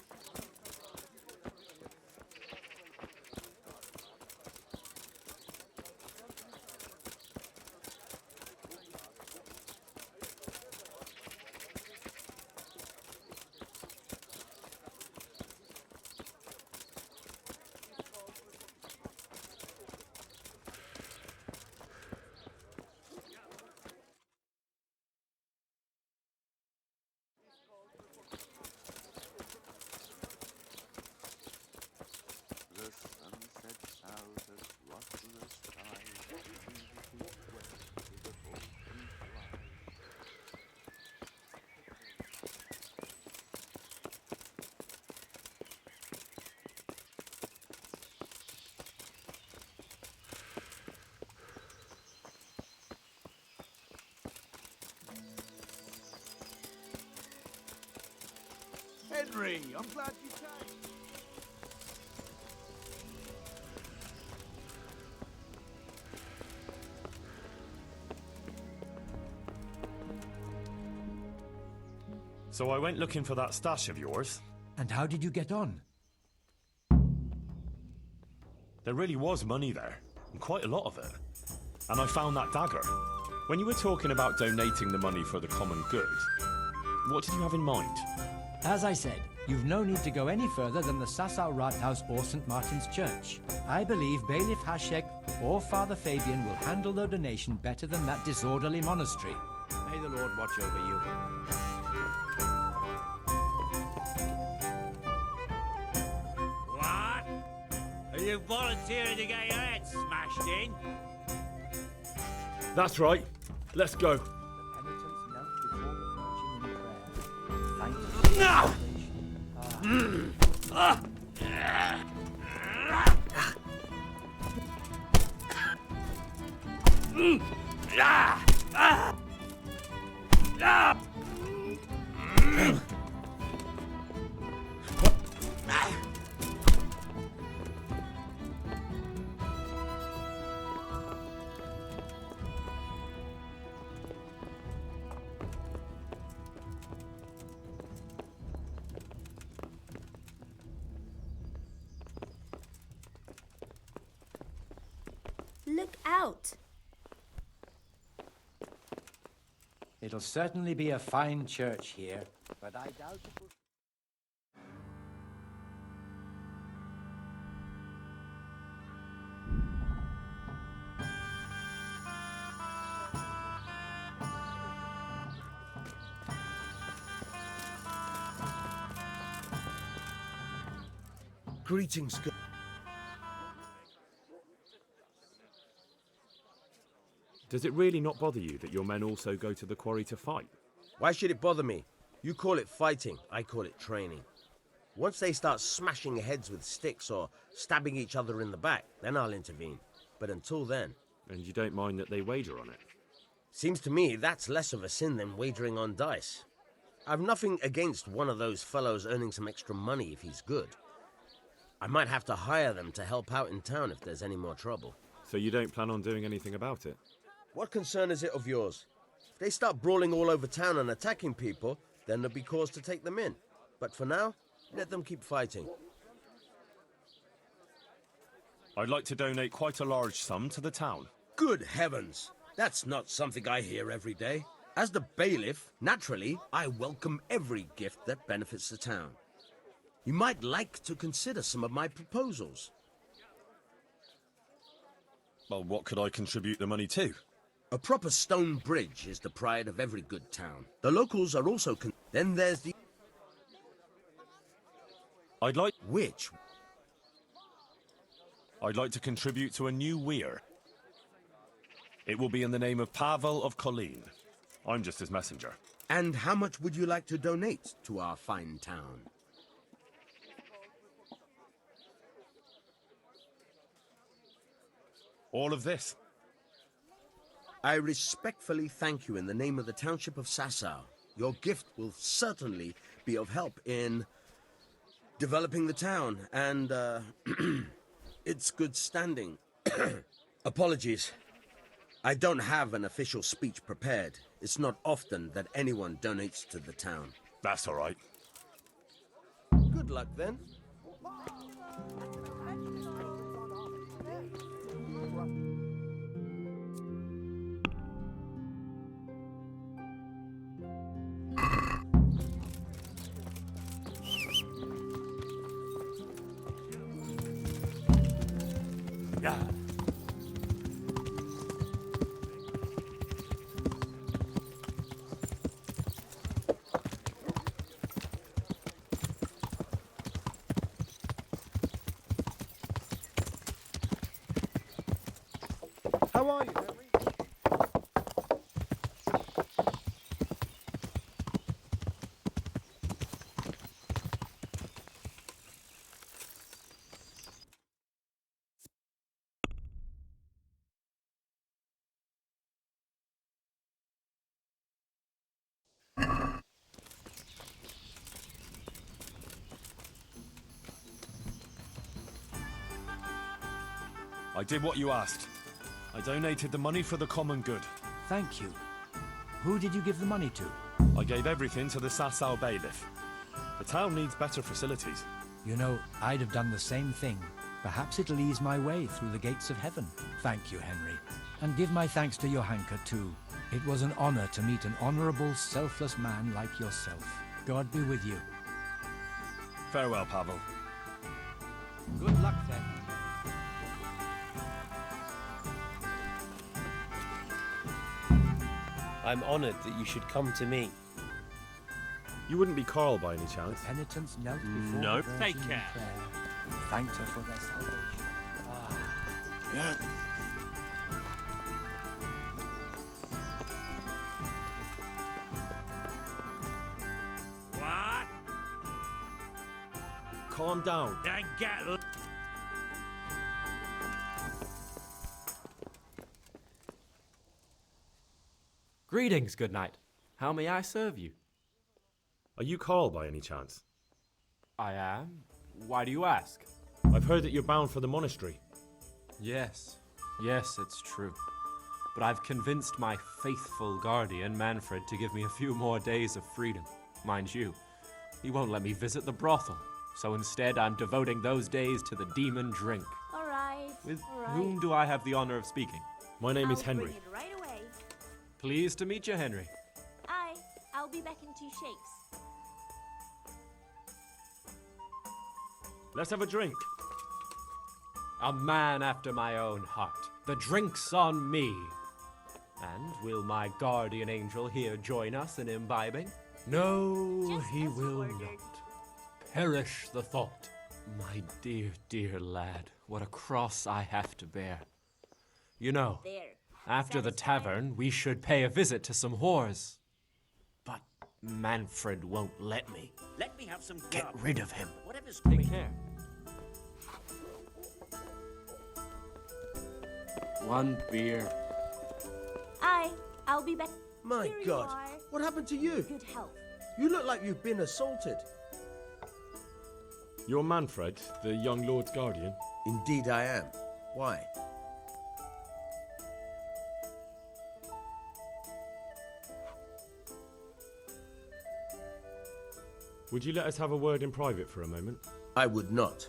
The sun sets out across the sky, beautiful west to the ocean fly. Henry, I'm glad you came. So I went looking for that stash of yours. And how did you get on? There really was money there, and quite a lot of it. And I found that dagger. When you were talking about donating the money for the common good, what did you have in mind? As I said, You've no need to go any further than the Sasau Rathaus or St. Martin's Church. I believe Bailiff Hashek or Father Fabian will handle the donation better than that disorderly monastery. May the Lord watch over you. What? Are you volunteering to get your head smashed in? That's right. Let's go. The penitents knelt before the Virgin in prayer. Thanked No! Look out! It'll certainly be a fine church here, but I doubt it will... Greetings, good. Does it really not bother you that your men also go to the quarry to fight? Why should it bother me? You call it fighting, I call it training. Once they start smashing heads with sticks or stabbing each other in the back, then I'll intervene. But until then... And you don't mind that they wager on it? Seems to me that's less of a sin than wagering on dice. I've nothing against one of those fellows earning some extra money if he's good. I might have to hire them to help out in town if there's any more trouble. So you don't plan on doing anything about it? What concern is it of yours? If they start brawling all over town and attacking people, then there'll be cause to take them in. But for now, let them keep fighting. I'd like to donate quite a large sum to the town. Good heavens! That's not something I hear every day. As the bailiff, naturally, I welcome every gift that benefits the town. You might like to consider some of my proposals. Well, what could I contribute the money to? A proper stone bridge is the pride of every good town. The locals are also then there's the... I'd like to contribute to a new weir. It will be in the name of Pavel of Colleen. I'm just his messenger. And how much would you like to donate to our fine town? All of this. I respectfully thank you in the name of the township of Sasau. Your gift will certainly be of help in developing the town and its good standing. Apologies. I don't have an official speech prepared. It's not often that anyone donates to the town. That's all right. Good luck then. How are you, Henry? I did what you asked. I donated the money for the common good. Thank you. Who did you give the money to? I gave everything to the Sasau bailiff. The town needs better facilities. You know, I'd have done the same thing. Perhaps it'll ease my way through the gates of heaven. Thank you, Henry. And give my thanks to Johanka, too. It was an honor to meet an honorable, selfless man like yourself. God be with you. Farewell, Pavel. Good luck then. I'm honored that you should come to me. You wouldn't be Carl by any chance? Penitents knelt before Nope. the Take Virgin in care. prayer, and thanked her for their salvation. Yeah. What? Calm down. Then get... Greetings, good knight. How may I serve you? Are you Carl by any chance? I am. Why do you ask? I've heard that you're bound for the monastery. Yes, it's true. But I've convinced my faithful guardian, Manfred, to give me a few more days of freedom. Mind you, he won't let me visit the brothel. So instead, I'm devoting those days to the demon drink. All right. With all right. whom do I have the honor of speaking? My name is I'll Henry. bring it right away. Pleased to meet you, Henry. I'll be back in 2 shakes. Let's have a drink. A man after my own heart. The drink's on me. And will my guardian angel here join us in imbibing? No, Just he as you will ordered. not. Perish the thought. My dear, dear lad, what a cross I have to bear. You know, There. after the Satisfied? tavern, we should pay a visit to some whores. But Manfred won't let me. Let me have some Get grub. rid of him. Whatever's Take quick. care. One beer. I'll be back. My Here you God, are. what happened to you? Good health. You look like you've been assaulted. You're Manfred, the young lord's guardian. Indeed I am. Why? Would you let us have a word in private for a moment? I would not.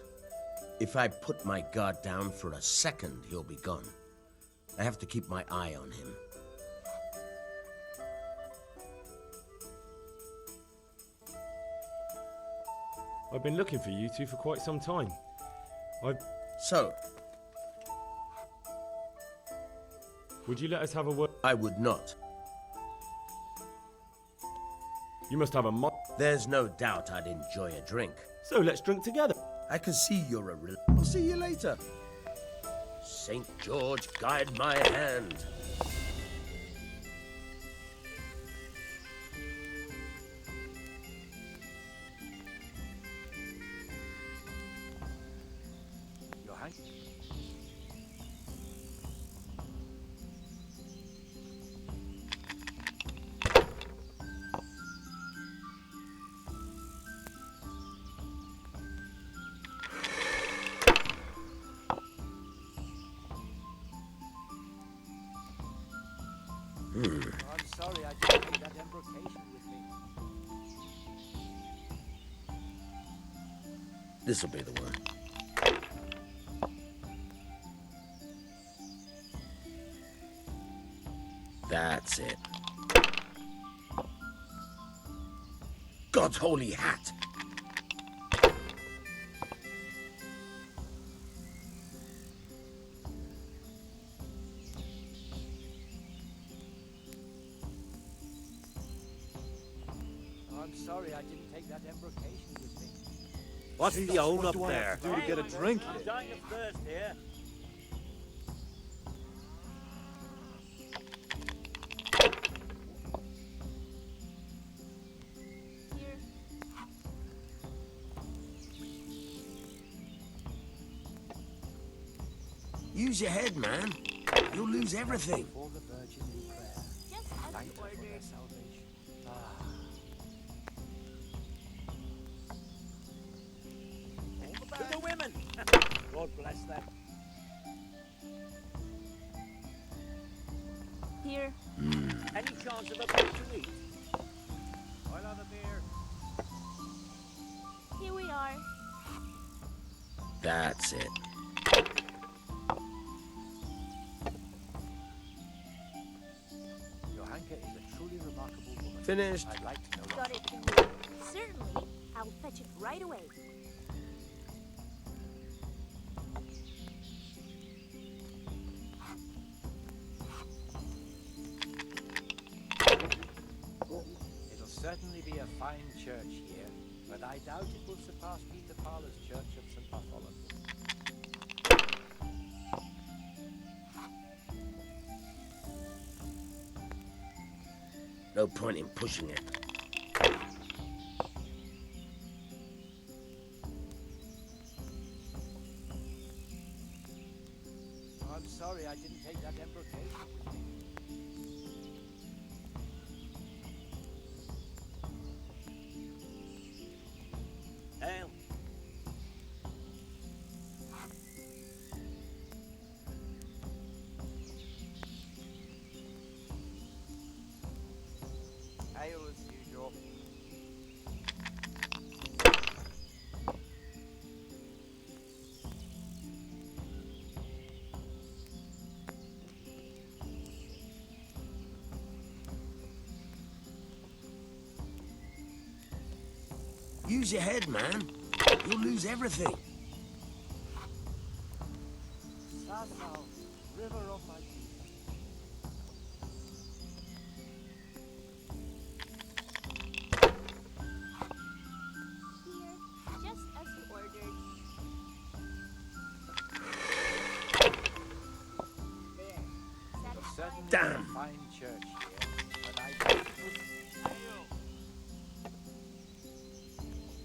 If I put my guard down for a second, he'll be gone. I have to keep my eye on him. I've been looking for you two for quite some time. So, Would you let us have a word? I would not. You must have a There's no doubt I'd enjoy a drink. So let's drink together. I can see you're a I'll see you later. St. George, guide my hand. Your Highness. I'm sorry I didn't take that embrocation with me. This'll be the one. That's it. God's holy hat! I'm sorry I didn't take that embrocation with me. What's the hold up do I there? have to do to get a drink? I'm dying of thirst here. Use your head, man. You'll lose everything. For the Virgin in prayer. Just as Thank you her for their ordered. salvation. To the women! God bless them. Here. Any chance of a bite to eat? I'll have a beer. Here we are. That's it. Johanka is a truly remarkable woman. Finished. I'd like to know Got what it. Certainly. I'll fetch it right away. certainly be a fine church here, but I doubt it will surpass Peter Parler's church of St. Bartholomew. No point in pushing it. I'm sorry I didn't take that embrocation with me. Ale. Ale as usual. Use your head, man. You'll lose everything. Sasau, river of my peace. Here, just as you ordered. It'll certainly be Damn. a fine church here, but I doubt it will.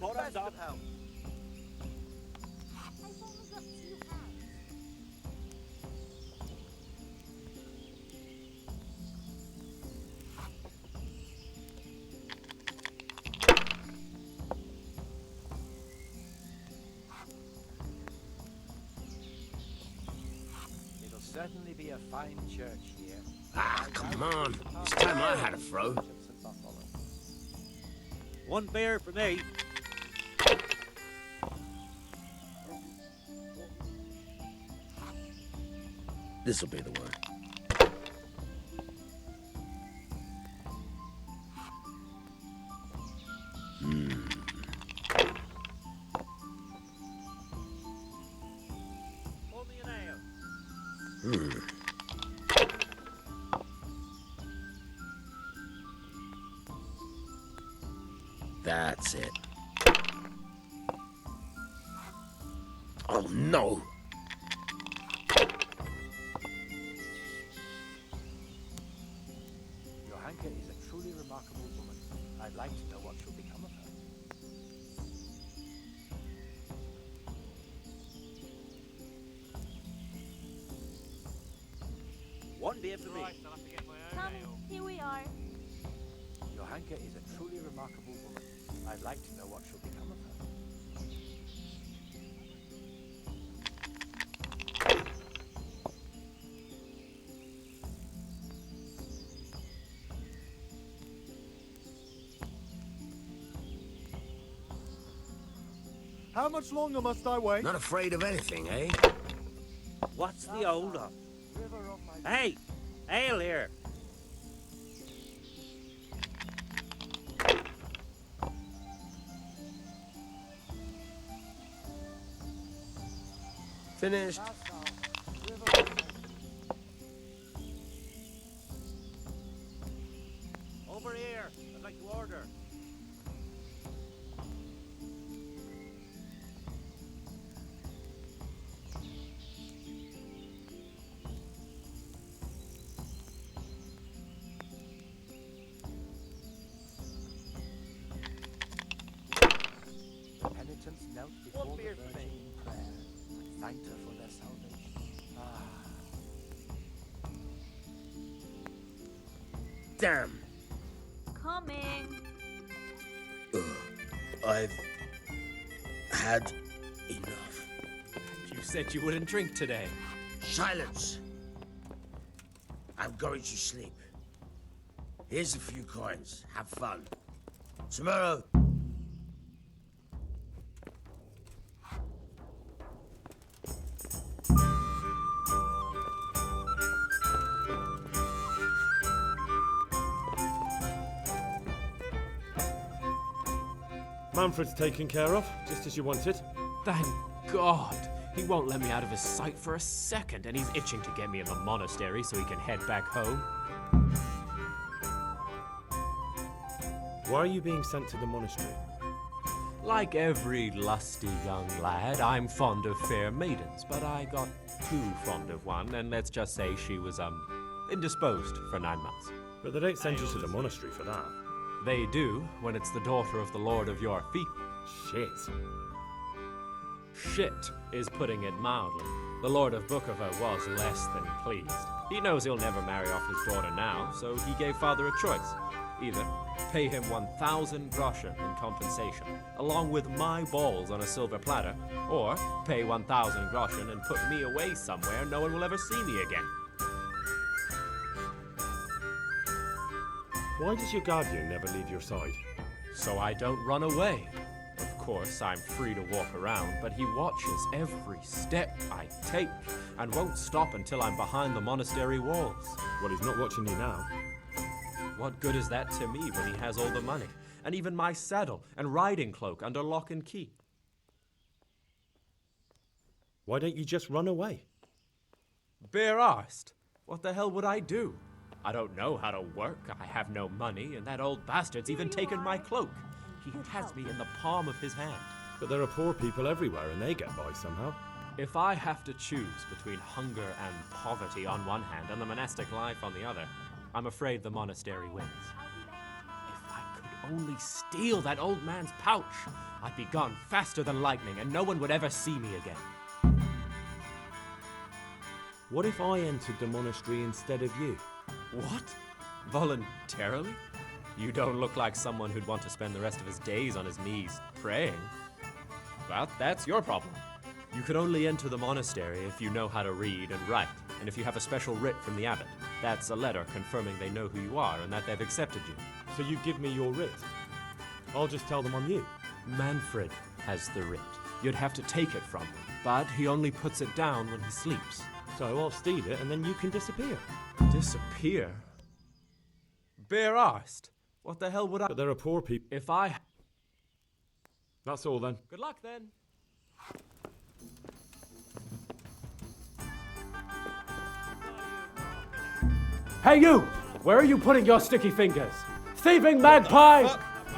Bottoms up. I've only got 2 hands. It'll certainly be a fine church here. Ah, come on. It's time I had a throw. One beer for me. This'll be the one. Pour me an ale. That's it. Oh, no. Johanka is a truly remarkable woman. I'd like to know what shall become of her. One beer for me. Come, here we are. Johanka is a truly remarkable woman. I'd like to know what shall become of her. How much longer must I wait? Not afraid of anything, eh? What's the hold up? Hey, ale here. Finished. Over here. I'd like to order. The penitents knelt before One the beer for Virgin me. in prayer and thanked her for their salvation. Damn. Coming. I've had enough. You said you wouldn't drink today. Silence. I'm going to sleep. Here's a few coins. Have fun. Tomorrow. Manfred's taken care of, just as you wanted. Thank God. He won't let me out of his sight for a second, and he's itching to get me in the monastery so he can head back home. Why are you being sent to the monastery? Like every lusty young lad, I'm fond of fair maidens, but I got too fond of one, and let's just say she was, indisposed for 9 months. But they don't send you to the monastery for that. They do, when it's the daughter of the Lord of your feet. Shit. Shit is putting it mildly. The Lord of Bookover was less than pleased. He knows he'll never marry off his daughter now, so he gave father a choice. Either pay him 1,000 groschen in compensation, along with my balls on a silver platter, or pay 1,000 groschen and put me away somewhere no one will ever see me again. Why does your guardian never leave your side? So I don't run away. Of course, I'm free to walk around, but he watches every step I take and won't stop until I'm behind the monastery walls. Well, he's not watching you now. What good is that to me when he has all the money, and even my saddle and riding cloak under lock and key? Why don't you just run away? Bare-arsed. What the hell would I do? I don't know how to work, I have no money, and that old bastard's even taken my cloak. He has me in the palm of his hand. But there are poor people everywhere and they get by somehow. If I have to choose between hunger and poverty on one hand and the monastic life on the other, I'm afraid the monastery wins. If I could only steal that old man's pouch, I'd be gone faster than lightning and no one would ever see me again. What if I entered the monastery instead of you? What? Voluntarily? You don't look like someone who'd want to spend the rest of his days on his knees praying. But that's your problem. You could only enter the monastery if you know how to read and write, and if you have a special writ from the abbot. That's a letter confirming they know who you are and that they've accepted you. So you give me your writ? I'll just tell them I'm you. Manfred has the writ. You'd have to take it from him, but he only puts it down when he sleeps. So I'll steal it and then you can disappear. Disappear? Bare-arsed. What the hell would I... But there are poor people. If I... That's all then. Good luck then. Hey you! Where are you putting your sticky fingers? Thieving magpie!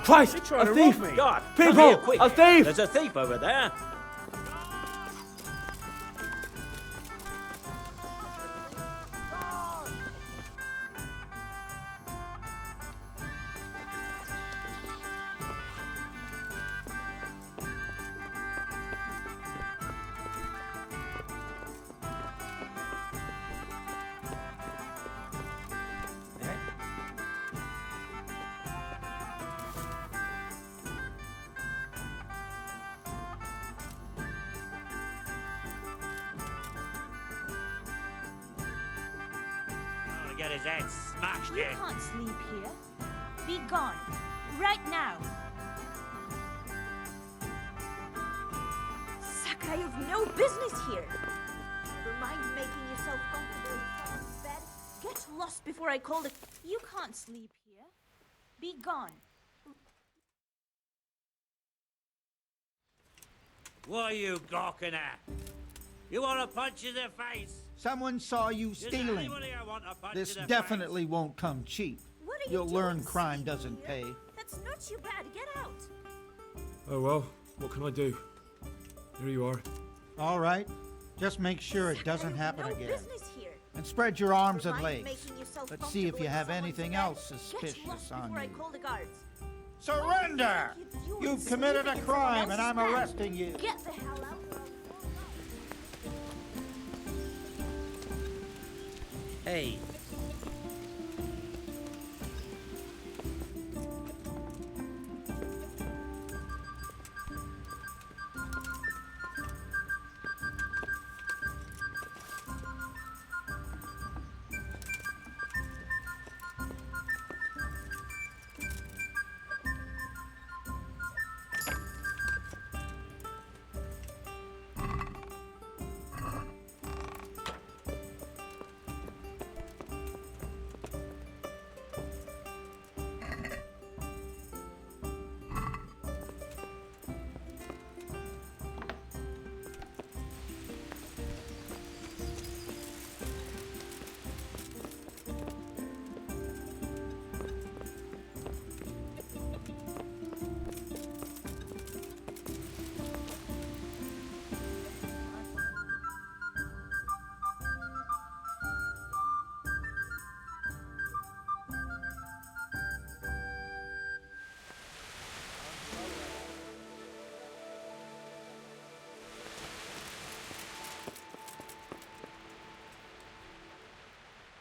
Christ, a thief! God, People, come here, quick. a thief! There's a thief over there. Get his head smashed You in. can't sleep here. Be gone. Right now. Sakai, you've no business here. Never mind making yourself comfortable in someone's bed. Get lost before I call it. You can't sleep here. Be gone. What are you gawking at? You want to punch in the face? Someone saw you Is there stealing. anybody I want to punch This in the definitely won't come cheap. What are you You'll doing, learn crime sleeping doesn't here? pay. That's not too bad. Get out. Oh well, what can I do? Here you are. All right. Just make sure it doesn't You've happen no again. business here. And spread your arms and Never mind legs. making yourself Let's see if comfortable you in have someone's anything bed. else Get suspicious lost on before I you. call the guards. Surrender! What are you doing, You've committed a sleeping in crime someone and I'm else's bed? arresting you. Get the hell out. Hey.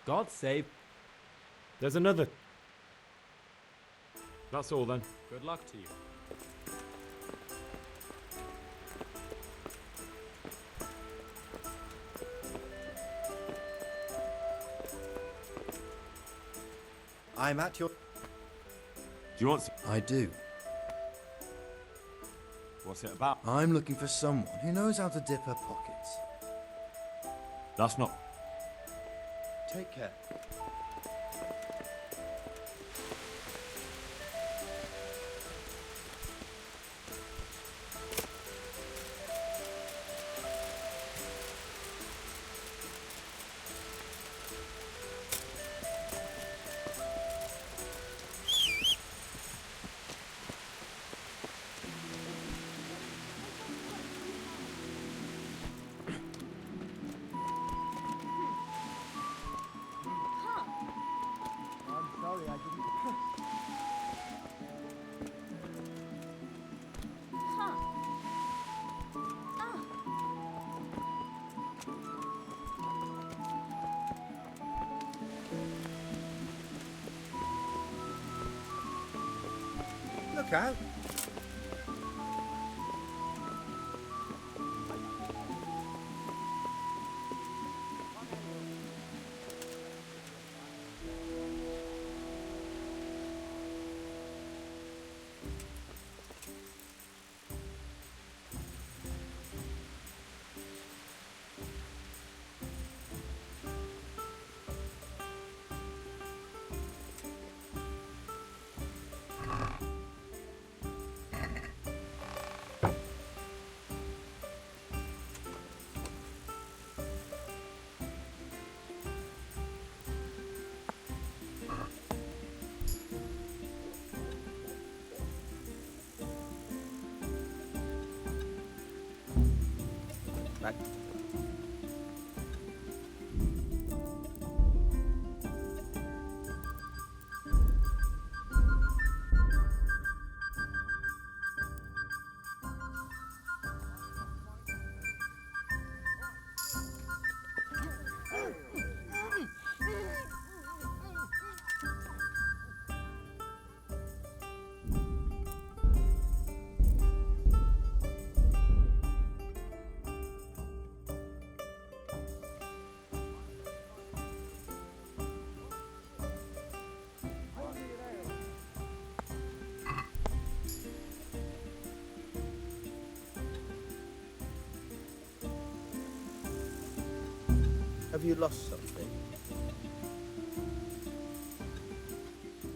God save. There's another. That's all then. Good luck to you. I'm at your... Do you want some? I do. What's it about? I'm looking for someone who knows how to dip her pockets. That's not. Take care. Look out. Back. Have you lost something?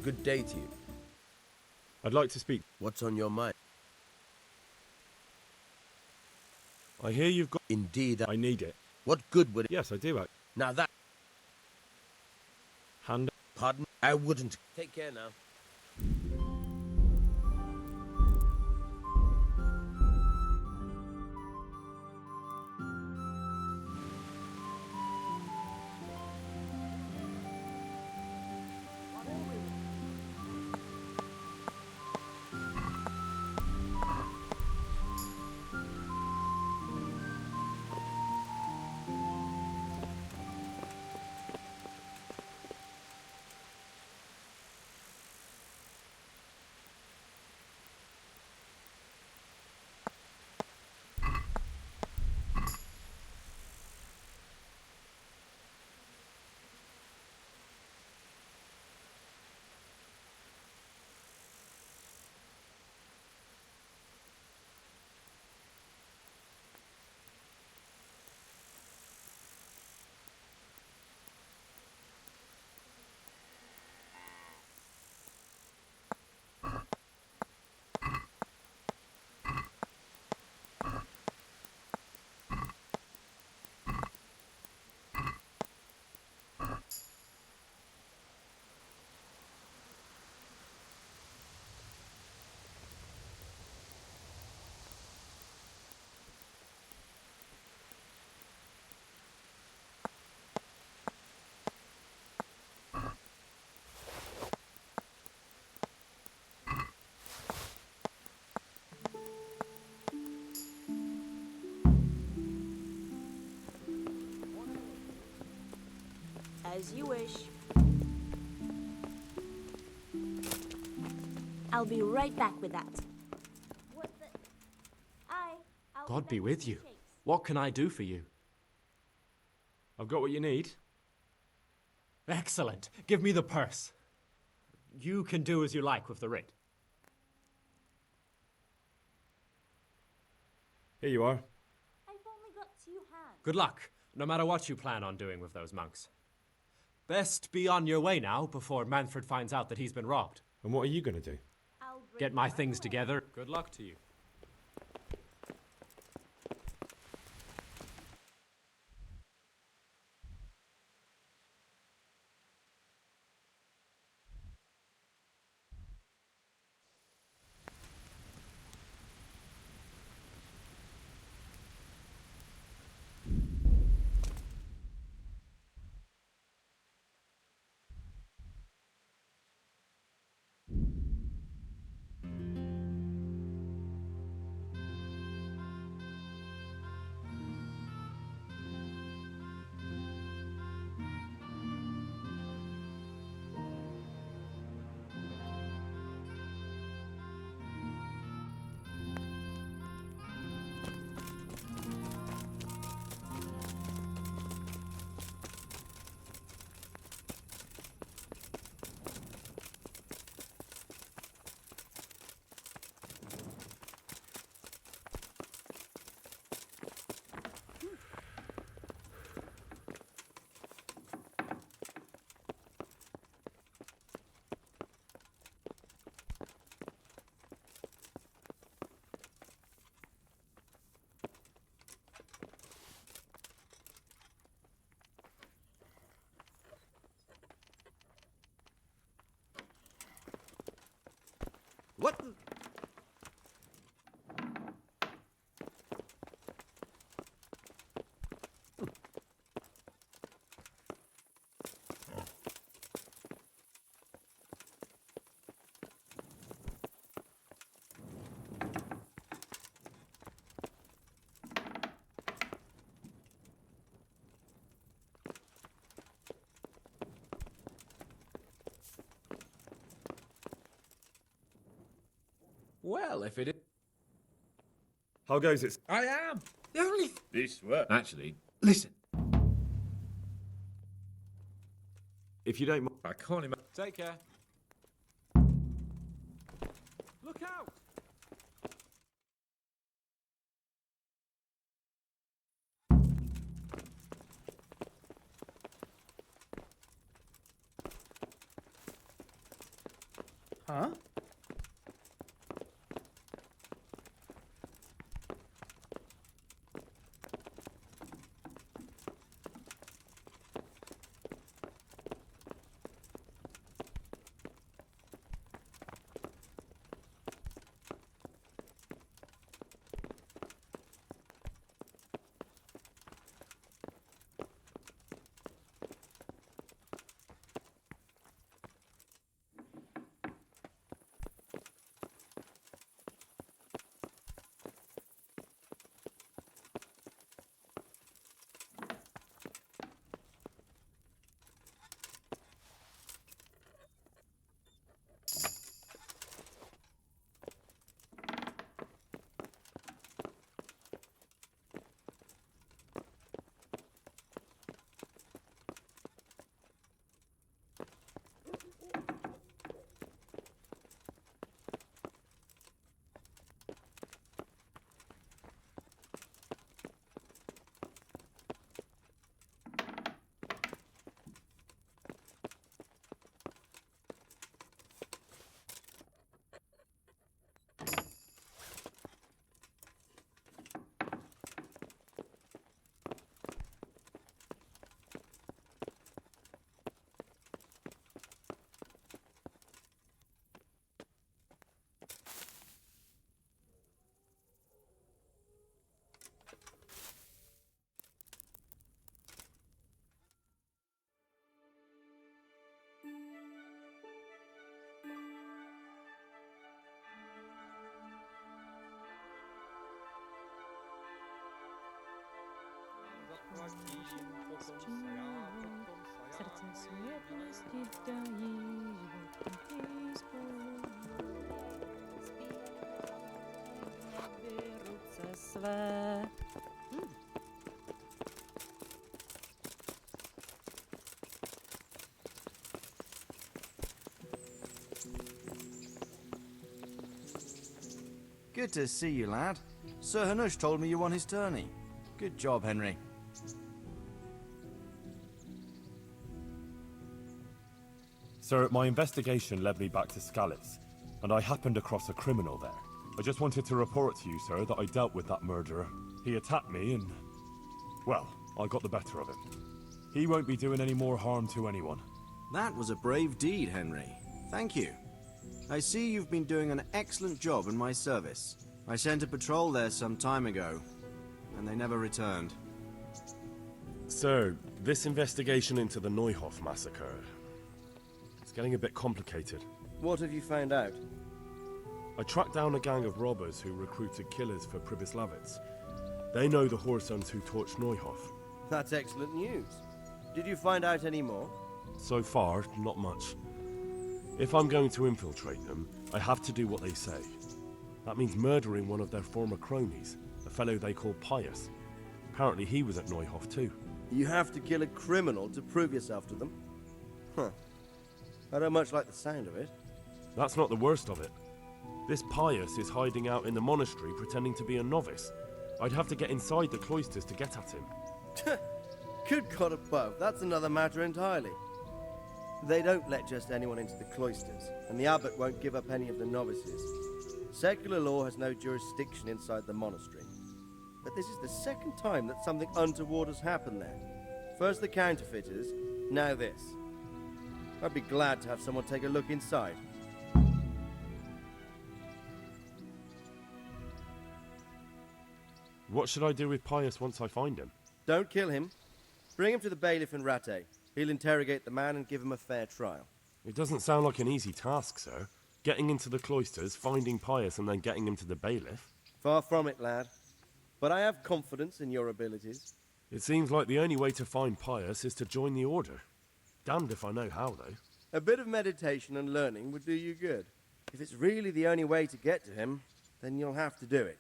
Good day to you. I'd like to speak. What's on your mind? I hear you've got. Indeed. I need it. What good would it? Yes, I do. Now that. Hand. Pardon? I wouldn't. Take care now. As you wish. I'll be right back with that. What the... I'll God be be back with you. shakes. What can I do for you? I've got what you need. Excellent. Give me the purse. You can do as you like with the writ. Here you are. I've only got 2 hands. Good luck, no matter what you plan on doing with those monks. Best be on your way now before Manfred finds out that he's been robbed. And what are you going to do? I'll bring Get my you things away. together. Good luck to you. What the... Well, if it is... How goes it? I am. The only... This work. Actually, listen. If you don't mind. I can't imagine... Take care. Look out! Huh? Good to see you, lad. Sir Hanush told me you won his tourney. Good job, Henry. Sir, my investigation led me back to Scalitz, and I happened across a criminal there. I just wanted to report to you, sir, that I dealt with that murderer. He attacked me and... well, I got the better of him. He won't be doing any more harm to anyone. That was a brave deed, Henry. Thank you. I see you've been doing an excellent job in my service. I sent a patrol there some time ago, and they never returned. Sir, this investigation into the Neuhof massacre... it's getting a bit complicated. What have you found out? I tracked down a gang of robbers who recruited killers for Pribyslavitz. They know the Horsons who torched Neuhof. That's excellent news. Did you find out any more? So far, not much. If I'm going to infiltrate them, I have to do what they say. That means murdering one of their former cronies, a fellow they call Pius. Apparently he was at Neuhof too. You have to kill a criminal to prove yourself to them? Huh. I don't much like the sound of it. That's not the worst of it. This Pius is hiding out in the monastery pretending to be a novice. I'd have to get inside the cloisters to get at him. Good God above, that's another matter entirely. They don't let just anyone into the cloisters, and the abbot won't give up any of the novices. Secular law has no jurisdiction inside the monastery. But this is the second time that something untoward has happened there. First the counterfeiters, now this. I'd be glad to have someone take a look inside. What should I do with Pius once I find him? Don't kill him. Bring him to the bailiff in Rattay. He'll interrogate the man and give him a fair trial. It doesn't sound like an easy task, sir. Getting into the cloisters, finding Pius, and then getting him to the bailiff. Far from it, lad. But I have confidence in your abilities. It seems like the only way to find Pius is to join the order. Damned if I know how, though. A bit of meditation and learning would do you good. If it's really the only way to get to him, then you'll have to do it.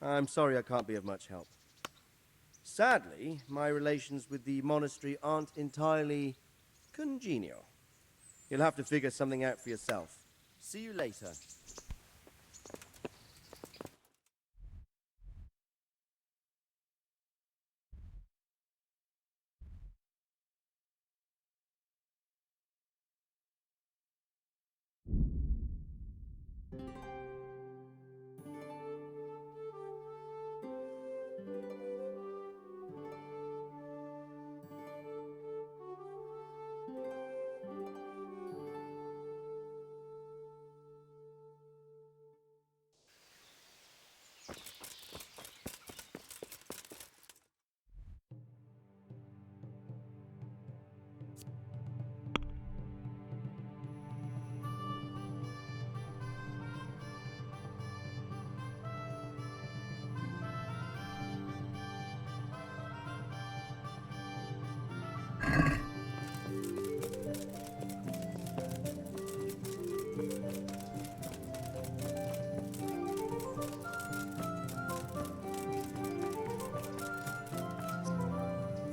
I'm sorry I can't be of much help. Sadly, my relations with the monastery aren't entirely congenial. You'll have to figure something out for yourself. See you later.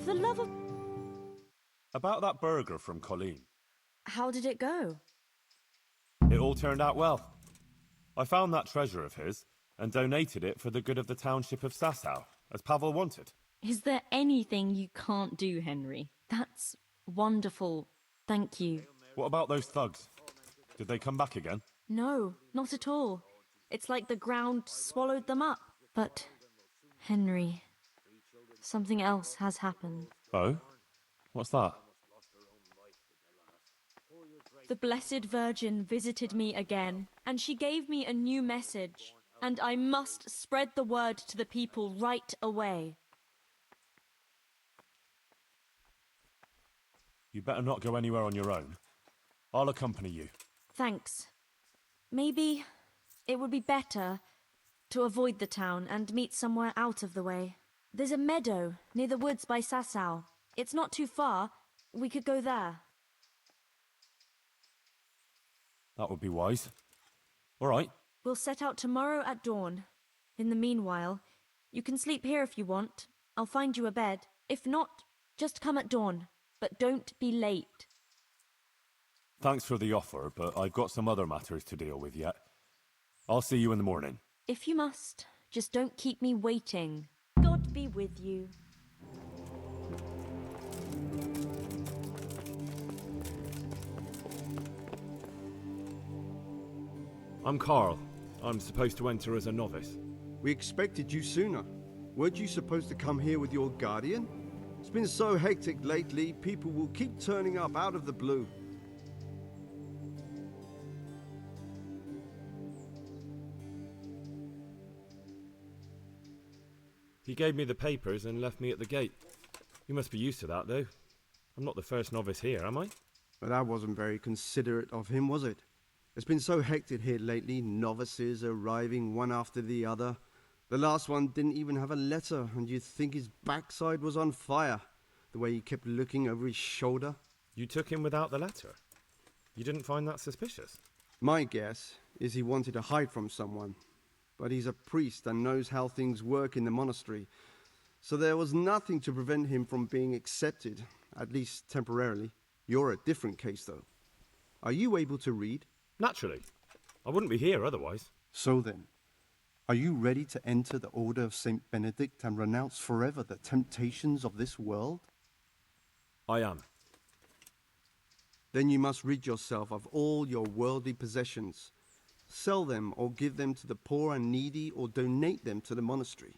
For the love of... About that burger from Colleen. How did it go? It all turned out well. I found that treasure of his and donated it for the good of the township of Sasau, as Pavel wanted. Is there anything you can't do, Henry? That's wonderful. Thank you. What about those thugs? Did they come back again? No, not at all. It's like the ground swallowed them up. But, Henry, something else has happened. Oh? What's that? The Blessed Virgin visited me again, and she gave me a new message, and I must spread the word to the people right away. You better not go anywhere on your own. I'll accompany you. Thanks. Maybe it would be better to avoid the town and meet somewhere out of the way. There's a meadow near the woods by Sasau. It's not too far, we could go there. That would be wise. All right. We'll set out tomorrow at dawn. In the meanwhile, you can sleep here if you want. I'll find you a bed. If not, just come at dawn. But don't be late. Thanks for the offer, but I've got some other matters to deal with yet. I'll see you in the morning. If you must, just don't keep me waiting. God be with you. I'm Carl. I'm supposed to enter as a novice. We expected you sooner. Weren't you supposed to come here with your guardian? It's been so hectic lately, people will keep turning up out of the blue. He gave me the papers and left me at the gate. You must be used to that, though. I'm not the first novice here, am I? But that wasn't very considerate of him, was it? It's been so hectic here lately, novices arriving one after the other. The last one didn't even have a letter, and you'd think his backside was on fire, the way he kept looking over his shoulder. You took him without the letter? You didn't find that suspicious? My guess is he wanted to hide from someone. But he's a priest and knows how things work in the monastery, so there was nothing to prevent him from being accepted, at least temporarily. You're a different case, though. Are you able to read? Naturally. I wouldn't be here otherwise. So then, are you ready to enter the Order of Saint Benedict and renounce forever the temptations of this world? I am. Then you must rid yourself of all your worldly possessions. Sell them or give them to the poor and needy or donate them to the monastery.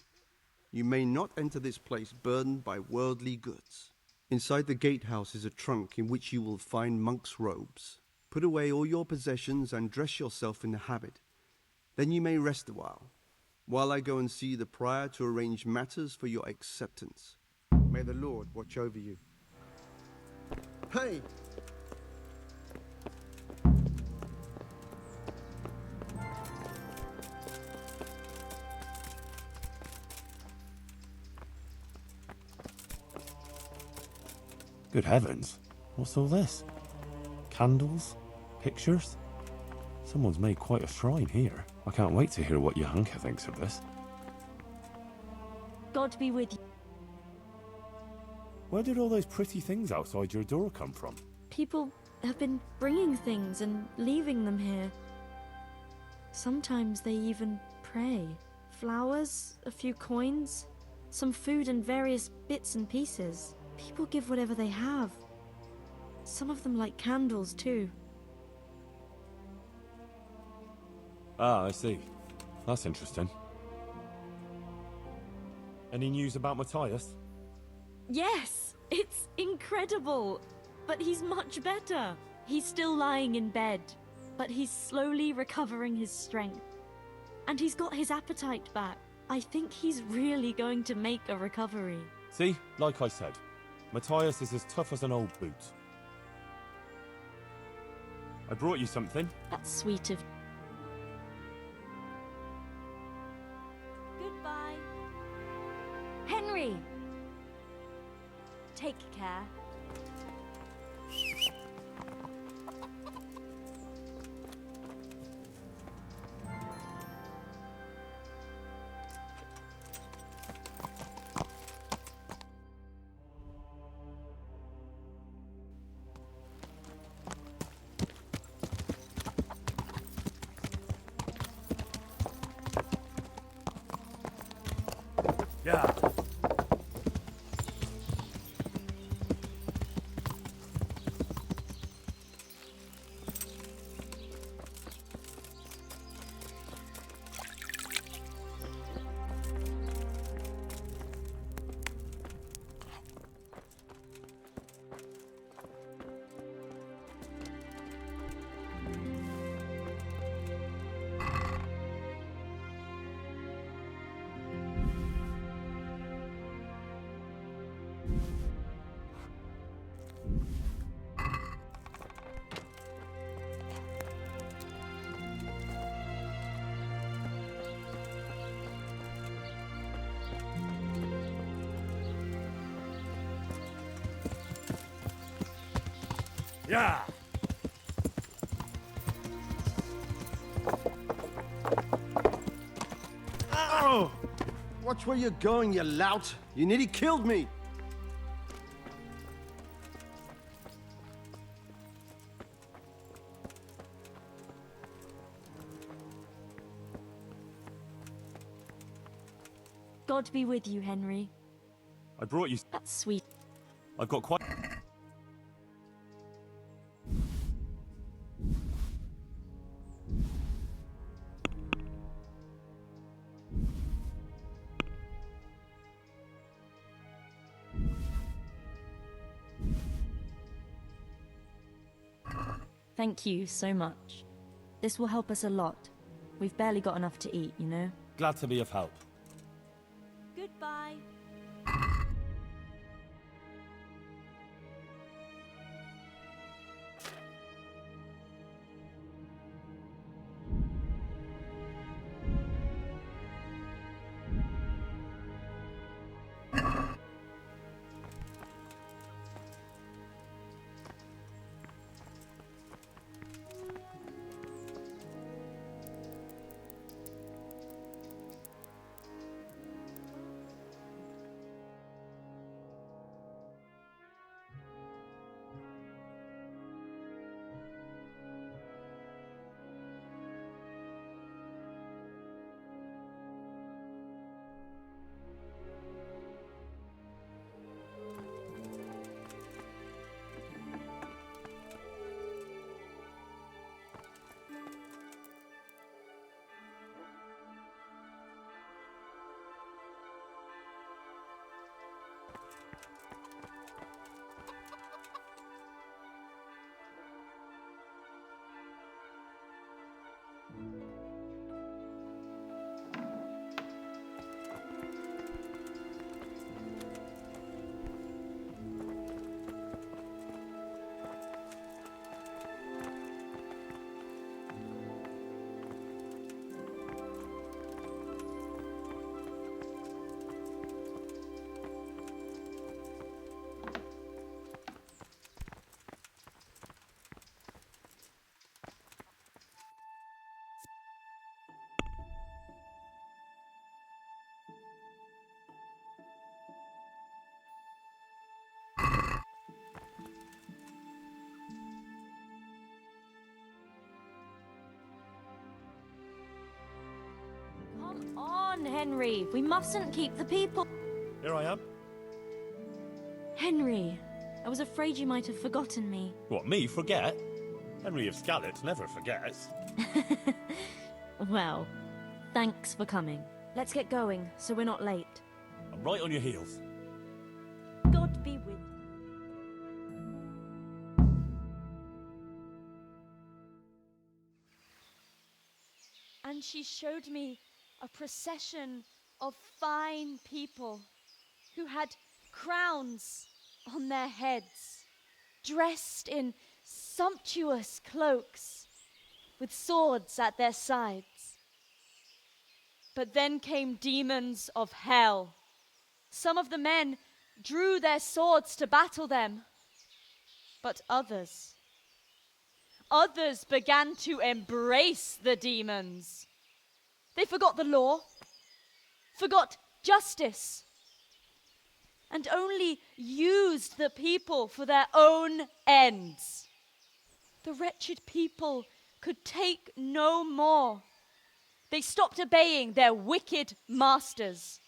You may not enter this place burdened by worldly goods. Inside the gatehouse is a trunk in which you will find monk's robes. Put away all your possessions and dress yourself in the habit. Then you may rest a while I go and see the prior to arrange matters for your acceptance. May the Lord watch over you. Hey! Good heavens. What's all this? Candles? Pictures? Someone's made quite a shrine here. I can't wait to hear what Johanka thinks of this. God be with you. Where did all those pretty things outside your door come from? People have been bringing things and leaving them here. Sometimes they even pray. Flowers, a few coins, some food and various bits and pieces. People give whatever they have. Some of them light candles too. Ah, I see. That's interesting. Any news about Matthias? Yes, it's incredible. But he's much better. He's still lying in bed, but he's slowly recovering his strength. And he's got his appetite back. I think he's really going to make a recovery. See, like I said, Matthias is as tough as an old boot. I brought you something. That's sweet of... Goodbye. Henry! Take care. Yeah. Yeah. Oh! Watch where you're going, you lout. You nearly killed me. God be with you, Henry. I brought you... That's sweet. I've got quite... Thank you so much. This will help us a lot. We've barely got enough to eat, you know? Glad to be of help. Goodbye. Come on, Henry. We mustn't keep the people. Here I am. Henry, I was afraid you might have forgotten me. What, me forget? Henry of Scarlet never forgets. Well, thanks for coming. Let's get going, so we're not late. I'm right on your heels. God be with you. And she showed me a procession of fine people who had crowns on their heads, dressed in sumptuous cloaks, with swords at their sides. But then came demons of hell. Some of the men drew their swords to battle them, but others began to embrace the demons. They forgot the law, forgot justice, and only used the people for their own ends. The wretched people could take no more. They stopped obeying their wicked masters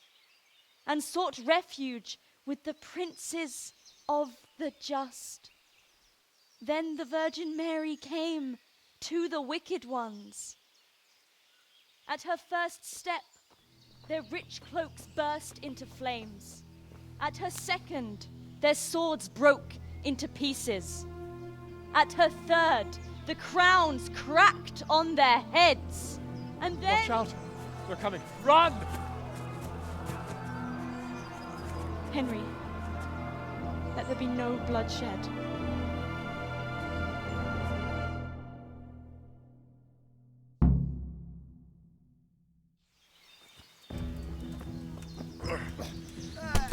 and sought refuge with the princes of the just. Then the Virgin Mary came to the wicked ones. At her first step, their rich cloaks burst into flames. At her second, their swords broke into pieces. At her third, the crowns cracked on their heads. And then... Watch out! They're coming. Run! Henry, let there be no bloodshed.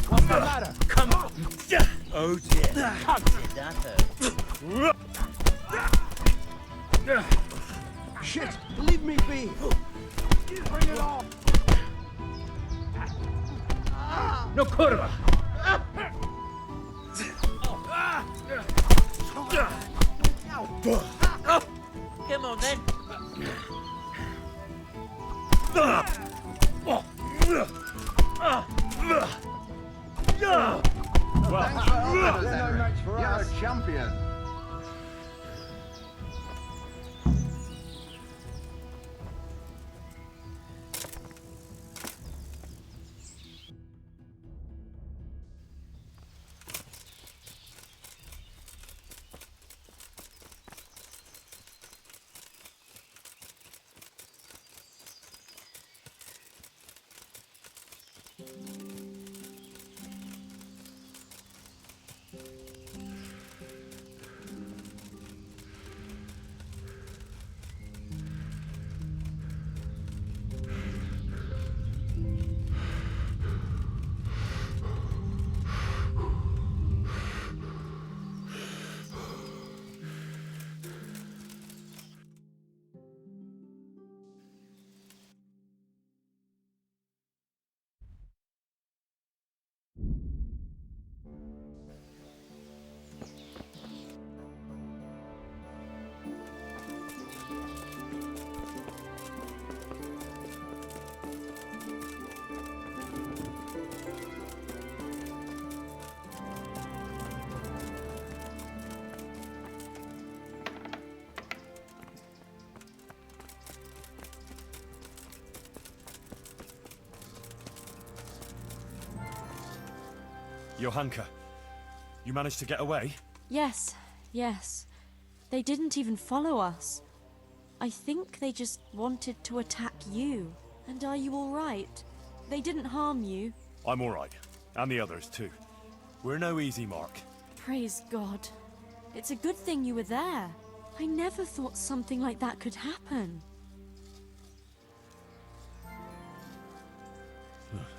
What's the matter? Come on! Oh dear. Come. Did that hurt? Come on then. Thanks for helping us, Henry. You're a champion. Johanka, you managed to get away? Yes, yes. They didn't even follow us. I think they just wanted to attack you. And are you all right? They didn't harm you. I'm all right. And the others, too. We're no easy mark. Praise God. It's a good thing you were there. I never thought something like that could happen.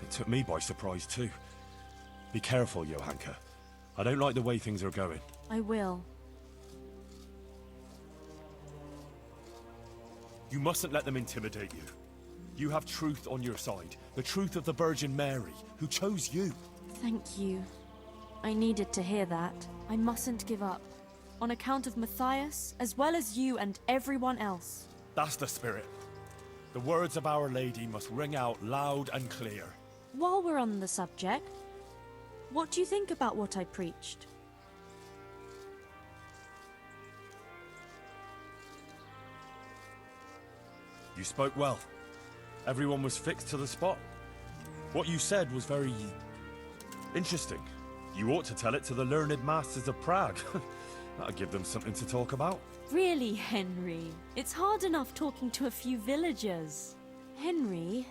It took me by surprise, too. Be careful, Johanka. I don't like the way things are going. I will. You mustn't let them intimidate you. You have truth on your side. The truth of the Virgin Mary, who chose you. Thank you. I needed to hear that. I mustn't give up. On account of Matthias, as well as you and everyone else. That's the spirit. The words of Our Lady must ring out loud and clear. While we're on the subject, what do you think about what I preached? You spoke well. Everyone was fixed to the spot. What you said was very interesting. You ought to tell it to the learned masters of Prague. That'll give them something to talk about. Really, Henry? It's hard enough talking to a few villagers. Henry,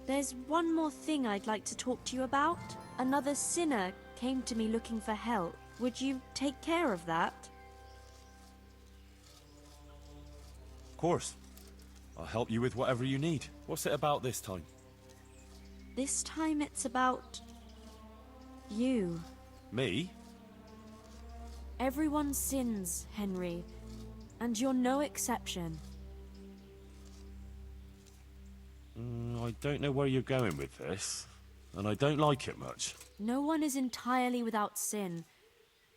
there's one more thing I'd like to talk to you about. Another sinner came to me looking for help. Would you take care of that? Of course. I'll help you with whatever you need. What's it about this time? This time it's about you. Me? Everyone sins, Henry, and you're no exception. I don't know where you're going with this, and I don't like it much. No one is entirely without sin,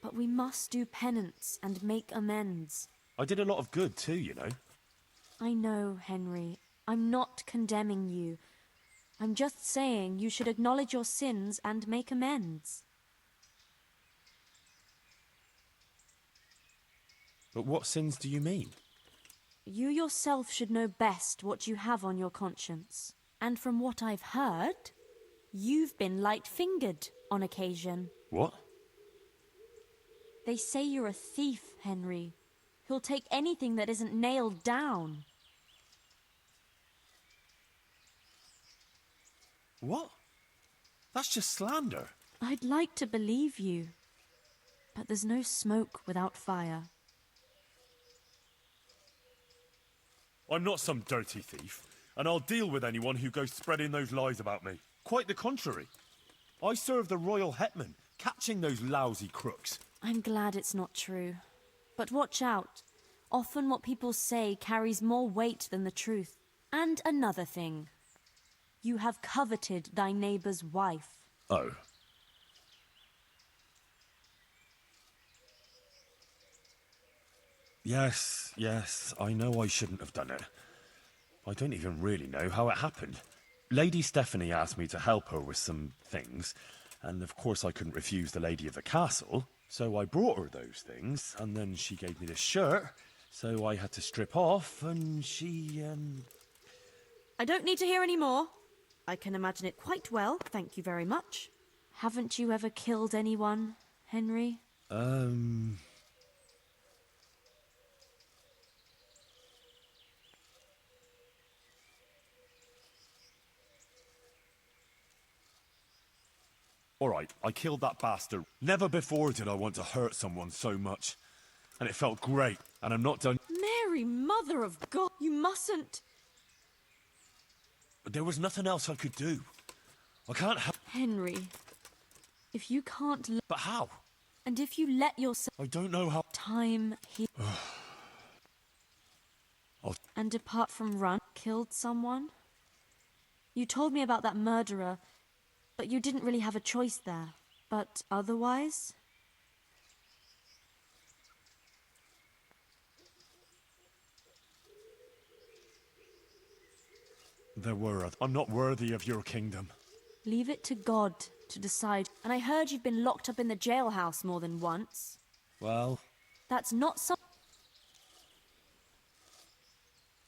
but we must do penance and make amends. I did a lot of good too, you know. I know, Henry. I'm not condemning you. I'm just saying you should acknowledge your sins and make amends. But what sins do you mean? You yourself should know best what you have on your conscience. And from what I've heard, you've been light-fingered on occasion. What? They say you're a thief, Henry, who'll take anything that isn't nailed down. What? That's just slander. I'd like to believe you, but there's no smoke without fire. I'm not some dirty thief, and I'll deal with anyone who goes spreading those lies about me. Quite the contrary. I serve the royal hetman, catching those lousy crooks. I'm glad it's not true. But watch out. Often what people say carries more weight than the truth. And another thing. You have coveted thy neighbour's wife. Oh. Yes, I know I shouldn't have done it. I don't even really know how it happened. Lady Stephanie asked me to help her with some things, and of course I couldn't refuse the lady of the castle, so I brought her those things, and then she gave me this shirt, so I had to strip off, and she, I don't need to hear any more. I can imagine it quite well, thank you very much. Haven't you ever killed anyone, Henry? Alright, I killed that bastard. Never before did I want to hurt someone so much. And it felt great, and I'm not done. Mary, Mother of God, you mustn't. But there was nothing else I could do. I can't help. Henry, if you can't... But how? And if you let yourself... I don't know how... Time he... And apart from run, killed someone? You told me about that murderer, but you didn't really have a choice there. But otherwise? There were. I'm not worthy of your kingdom. Leave it to God to decide. And I heard you've been locked up in the jailhouse more than once. Well... That's not so...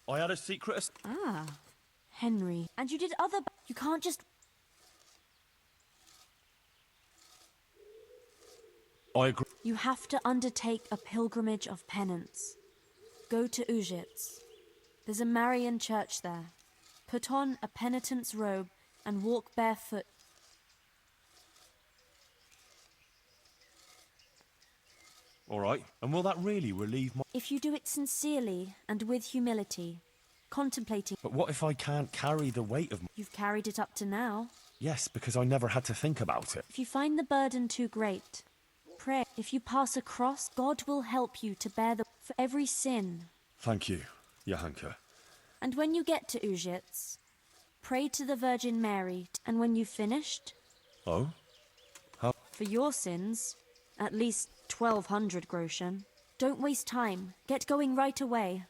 I had a secret... Ah, Henry. And you did other... You can't just... I agree. You have to undertake a pilgrimage of penance. Go to Ujits. There's a Marian church there. Put on a penitent's robe and walk barefoot. Alright, and will that really relieve my... If you do it sincerely and with humility, contemplating... But what if I can't carry the weight of... You've carried it up to now. Yes, because I never had to think about it. If you find the burden too great, pray. If you pass a cross, God will help you to bear for every sin. Thank you, Johanka. And when you get to Ujits, pray to the Virgin Mary, and when you've finished... Oh? How? For your sins, at least 1,200 groschen. Don't waste time. Get going right away.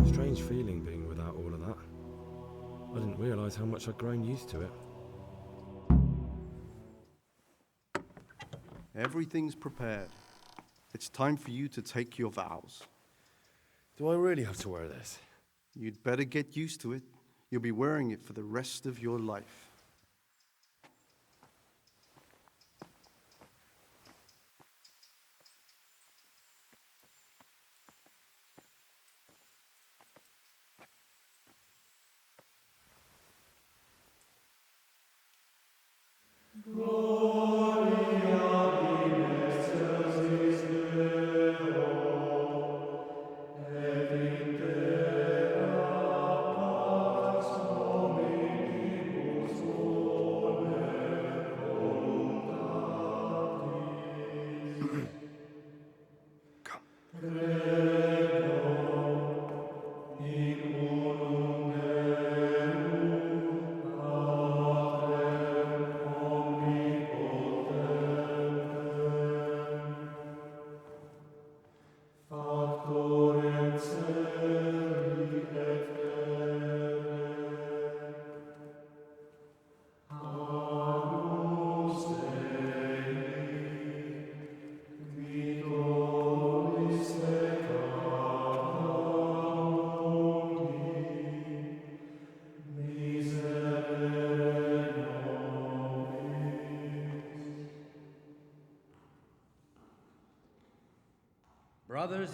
Strange feeling being without all of that. I didn't realise how much I'd grown used to it. Everything's prepared. It's time for you to take your vows. Do I really have to wear this? You'd better get used to it. You'll be wearing it for the rest of your life.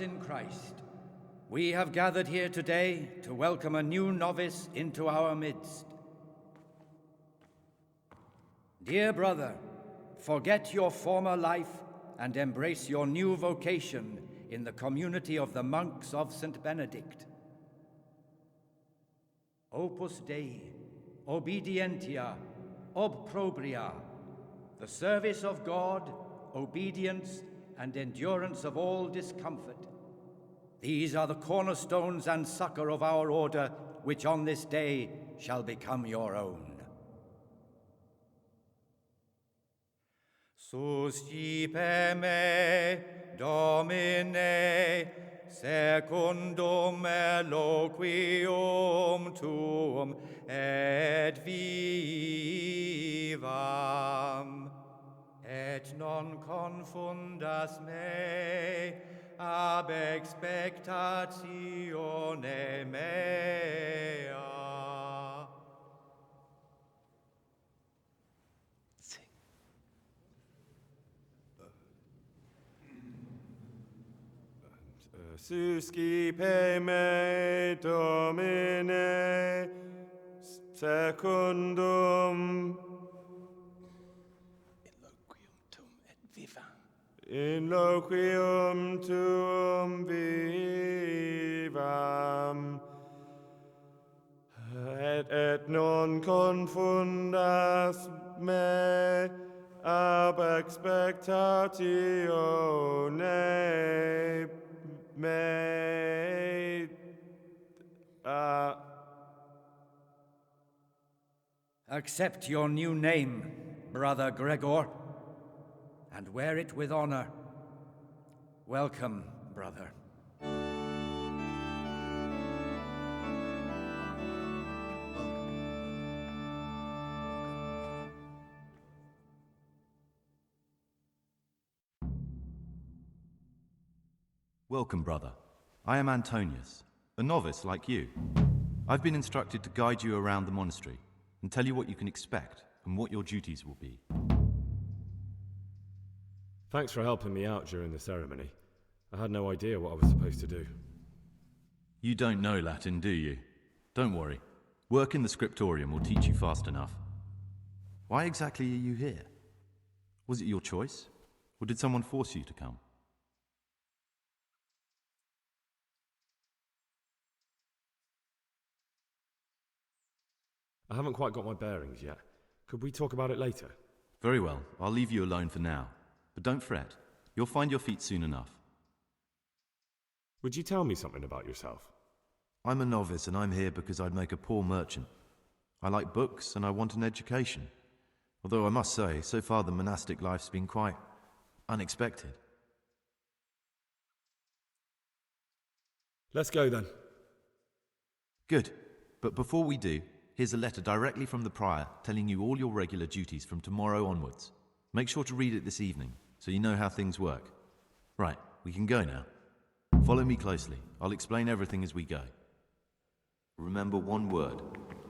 in Christ, we have gathered here today to welcome a new novice into our midst. Dear brother, forget your former life and embrace your new vocation in the community of the monks of St. Benedict. Opus Dei, obedientia, obprobria, the service of God, obedience, and endurance of all discomfort. These are the cornerstones and succor of our order, which on this day shall become your own. Suscipe me, Domine, secundum eloquium tuum, et vivam, et non confundas me ab expectatione mea. Suscipe me, Domine, secundum in loquium tuum vivam, et non confundas me ab expectatione mea. Accept your new name, Brother Gregor, and wear it with honor. Welcome, brother. Welcome, brother. I am Antonius, a novice like you. I've been instructed to guide you around the monastery and tell you what you can expect and what your duties will be. Thanks for helping me out during the ceremony. I had no idea what I was supposed to do. You don't know Latin, do you? Don't worry. Work in the scriptorium will teach you fast enough. Why exactly are you here? Was it your choice? Or did someone force you to come? I haven't quite got my bearings yet. Could we talk about it later? Very well. I'll leave you alone for now. But don't fret. You'll find your feet soon enough. Would you tell me something about yourself? I'm a novice and I'm here because I'd make a poor merchant. I like books and I want an education. Although I must say, so far the monastic life's been quite unexpected. Let's go then. Good. But before we do, here's a letter directly from the prior telling you all your regular duties from tomorrow onwards. Make sure to read it this evening, so you know how things work. Right, we can go now. Follow me closely. I'll explain everything as we go. Remember one word: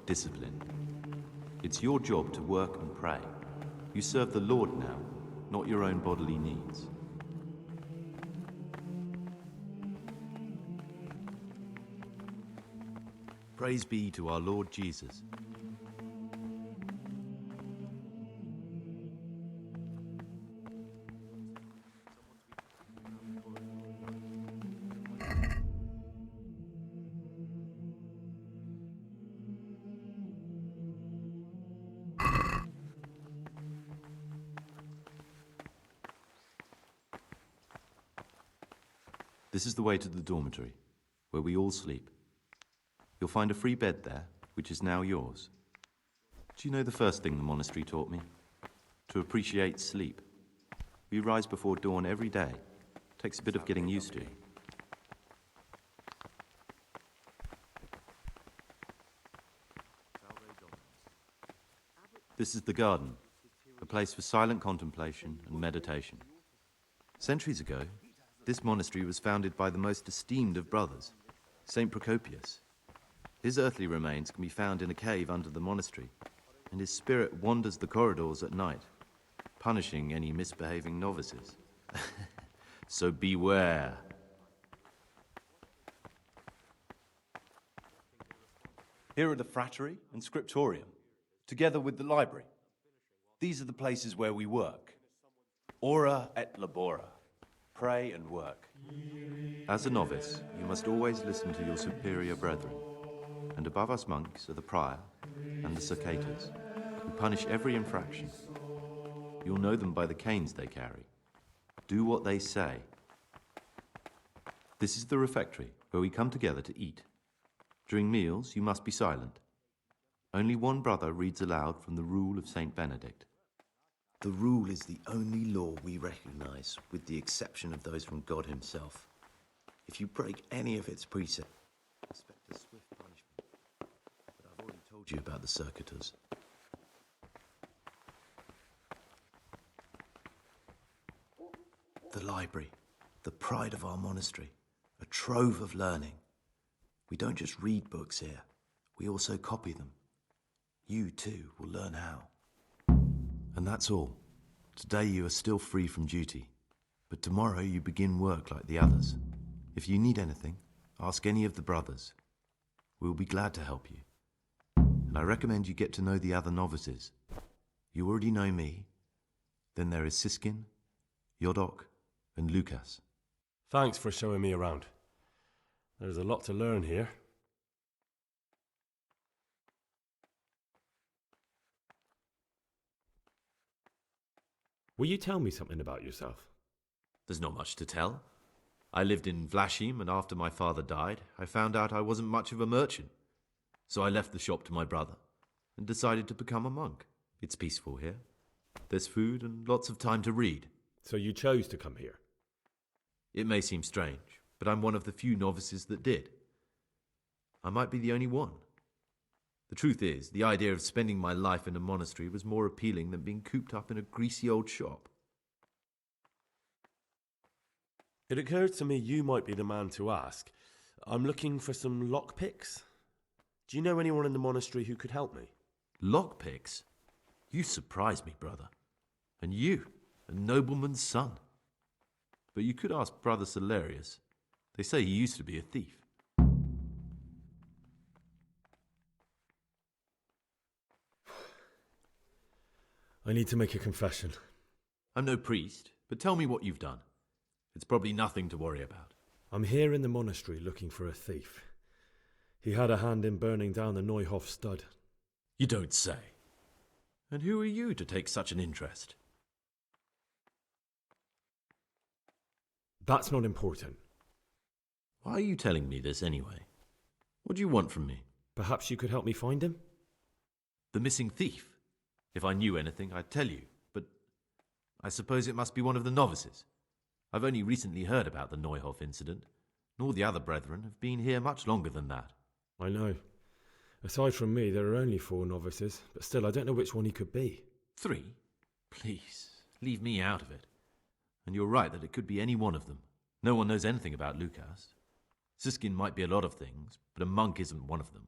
discipline. It's your job to work and pray. You serve the Lord now, not your own bodily needs. Praise be to our Lord Jesus. This is the way to the dormitory, where we all sleep. You'll find a free bed there, which is now yours. Do you know the first thing the monastery taught me? To appreciate sleep. We rise before dawn every day. Takes a bit of getting used to. This is the garden, a place for silent contemplation and meditation. Centuries ago, this monastery was founded by the most esteemed of brothers, Saint Procopius. His earthly remains can be found in a cave under the monastery, and his spirit wanders the corridors at night, punishing any misbehaving novices. So beware. Here are the Frattery and Scriptorium, together with the library. These are the places where we work. Ora et labora. Pray and work. As a novice, you must always listen to your superior brethren. And above us monks are the prior and the circators, who punish every infraction. You'll know them by the canes they carry. Do what they say. This is the refectory, where we come together to eat. During meals, you must be silent. Only one brother reads aloud from the Rule of Saint Benedict. The rule is the only law we recognize, with the exception of those from God himself. If you break any of its precepts, expect a swift punishment. But I've already told you about the circuitors. The library, the pride of our monastery, a trove of learning. We don't just read books here, we also copy them. You, too, will learn how. And that's all. Today you are still free from duty, but tomorrow you begin work like the others. If you need anything, ask any of the brothers. We'll be glad to help you. And I recommend you get to know the other novices. You already know me. Then there is Siskin, Yodok, and Lucas. Thanks for showing me around. There's a lot to learn here. Will you tell me something about yourself? There's not much to tell. I lived in Vlashim, and after my father died, I found out I wasn't much of a merchant. So I left the shop to my brother and decided to become a monk. It's peaceful here. There's food and lots of time to read. So you chose to come here? It may seem strange, but I'm one of the few novices that did. I might be the only one. The truth is, the idea of spending my life in a monastery was more appealing than being cooped up in a greasy old shop. It occurred to me you might be the man to ask. I'm looking for some lockpicks. Do you know anyone in the monastery who could help me? Lockpicks? You surprise me, brother. And you, a nobleman's son. But you could ask Brother Salarius. They say he used to be a thief. I need to make a confession. I'm no priest, but tell me what you've done. It's probably nothing to worry about. I'm here in the monastery looking for a thief. He had a hand in burning down the Neuhof stud. You don't say. And who are you to take such an interest? That's not important. Why are you telling me this anyway? What do you want from me? Perhaps you could help me find him? The missing thief? If I knew anything, I'd tell you, but I suppose it must be one of the novices. I've only recently heard about the Neuhof incident, and all the other brethren have been here much longer than that. I know. Aside from me, there are only 4 novices, but still, I don't know which one he could be. 3? Please, leave me out of it. And you're right that it could be any one of them. No one knows anything about Lucas. Siskin might be a lot of things, but a monk isn't one of them.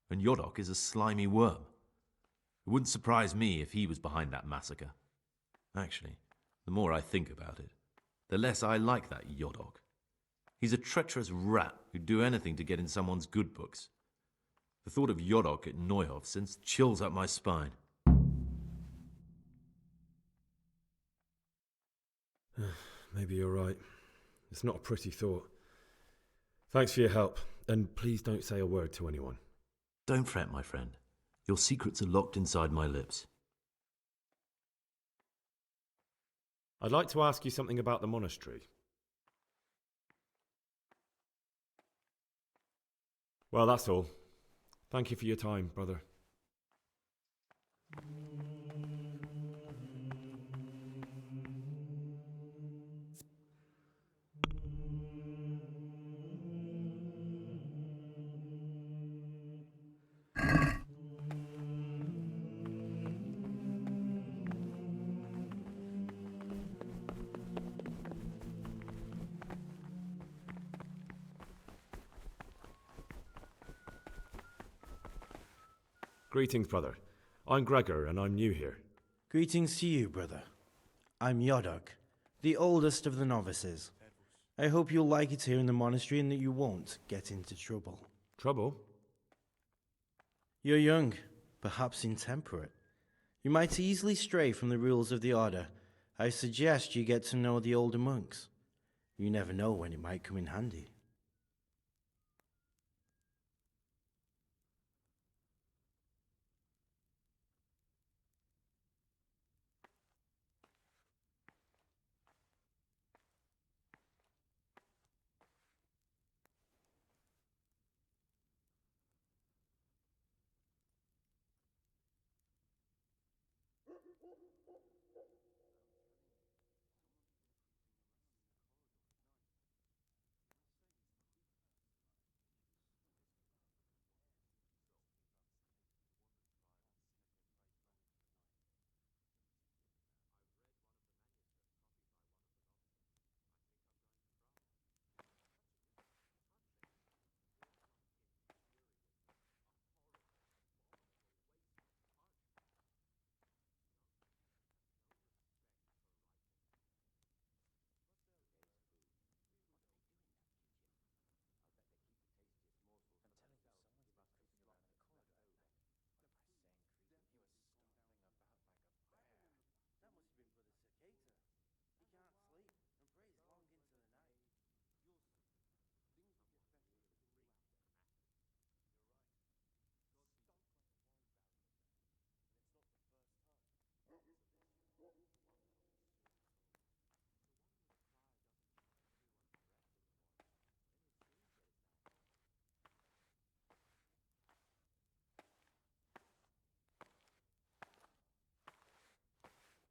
And Yodok is a slimy worm. It wouldn't surprise me if he was behind that massacre. Actually, the more I think about it, the less I like that Yodok. He's a treacherous rat who'd do anything to get in someone's good books. The thought of Yodok at Neuhof sends chills up my spine. Maybe you're right. It's not a pretty thought. Thanks for your help, and please don't say a word to anyone. Don't fret, my friend. Your secrets are locked inside my lips. I'd like to ask you something about the monastery. Well, that's all. Thank you for your time, brother. Greetings, brother. I'm Gregor, and I'm new here. Greetings to you, brother. I'm Yodok, the oldest of the novices. I hope you'll like it here in the monastery and that you won't get into trouble. Trouble? You're young, perhaps intemperate. You might easily stray from the rules of the order. I suggest you get to know the older monks. You never know when it might come in handy. That must have been Brother Cicada. He can't sleep and prays long into the night. You'll see. Things will get better soon. You're right. God stunk like a wine barrel in there. And it's not the first time. One will be soon told. No wonder the prior doesn't want anyone arrested at once. They would soon get it back. Peace be with you, brother. I pull those idlers by the ears. What have they done to you this time, brother? They're shirking their assignments. Now someone seen clearing round the corner round after them, finishing the day's show. Did you have to finish someone weeding in the garden again? Yet again. I've had enough tonight. And now they've heard of it. Peace be with you, brother. Something is gonna happen out there. Someone's been creeping around in the corridor at night. Gordon left creeping. He was stomping about like a bear. That must have been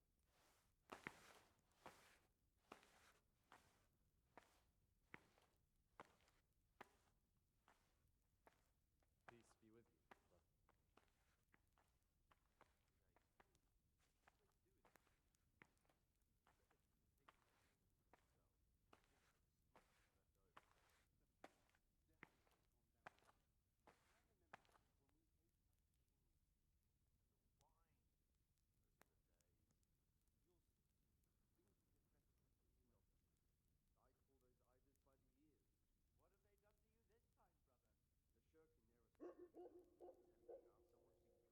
Brother Sir Cato. He can't sleep and prays long into the night. Abbot Peter's health is deteriorating. They say he won't make it to the autumn. No, no. Peter has a strong constitution. He'll still be on this earth for many years to come.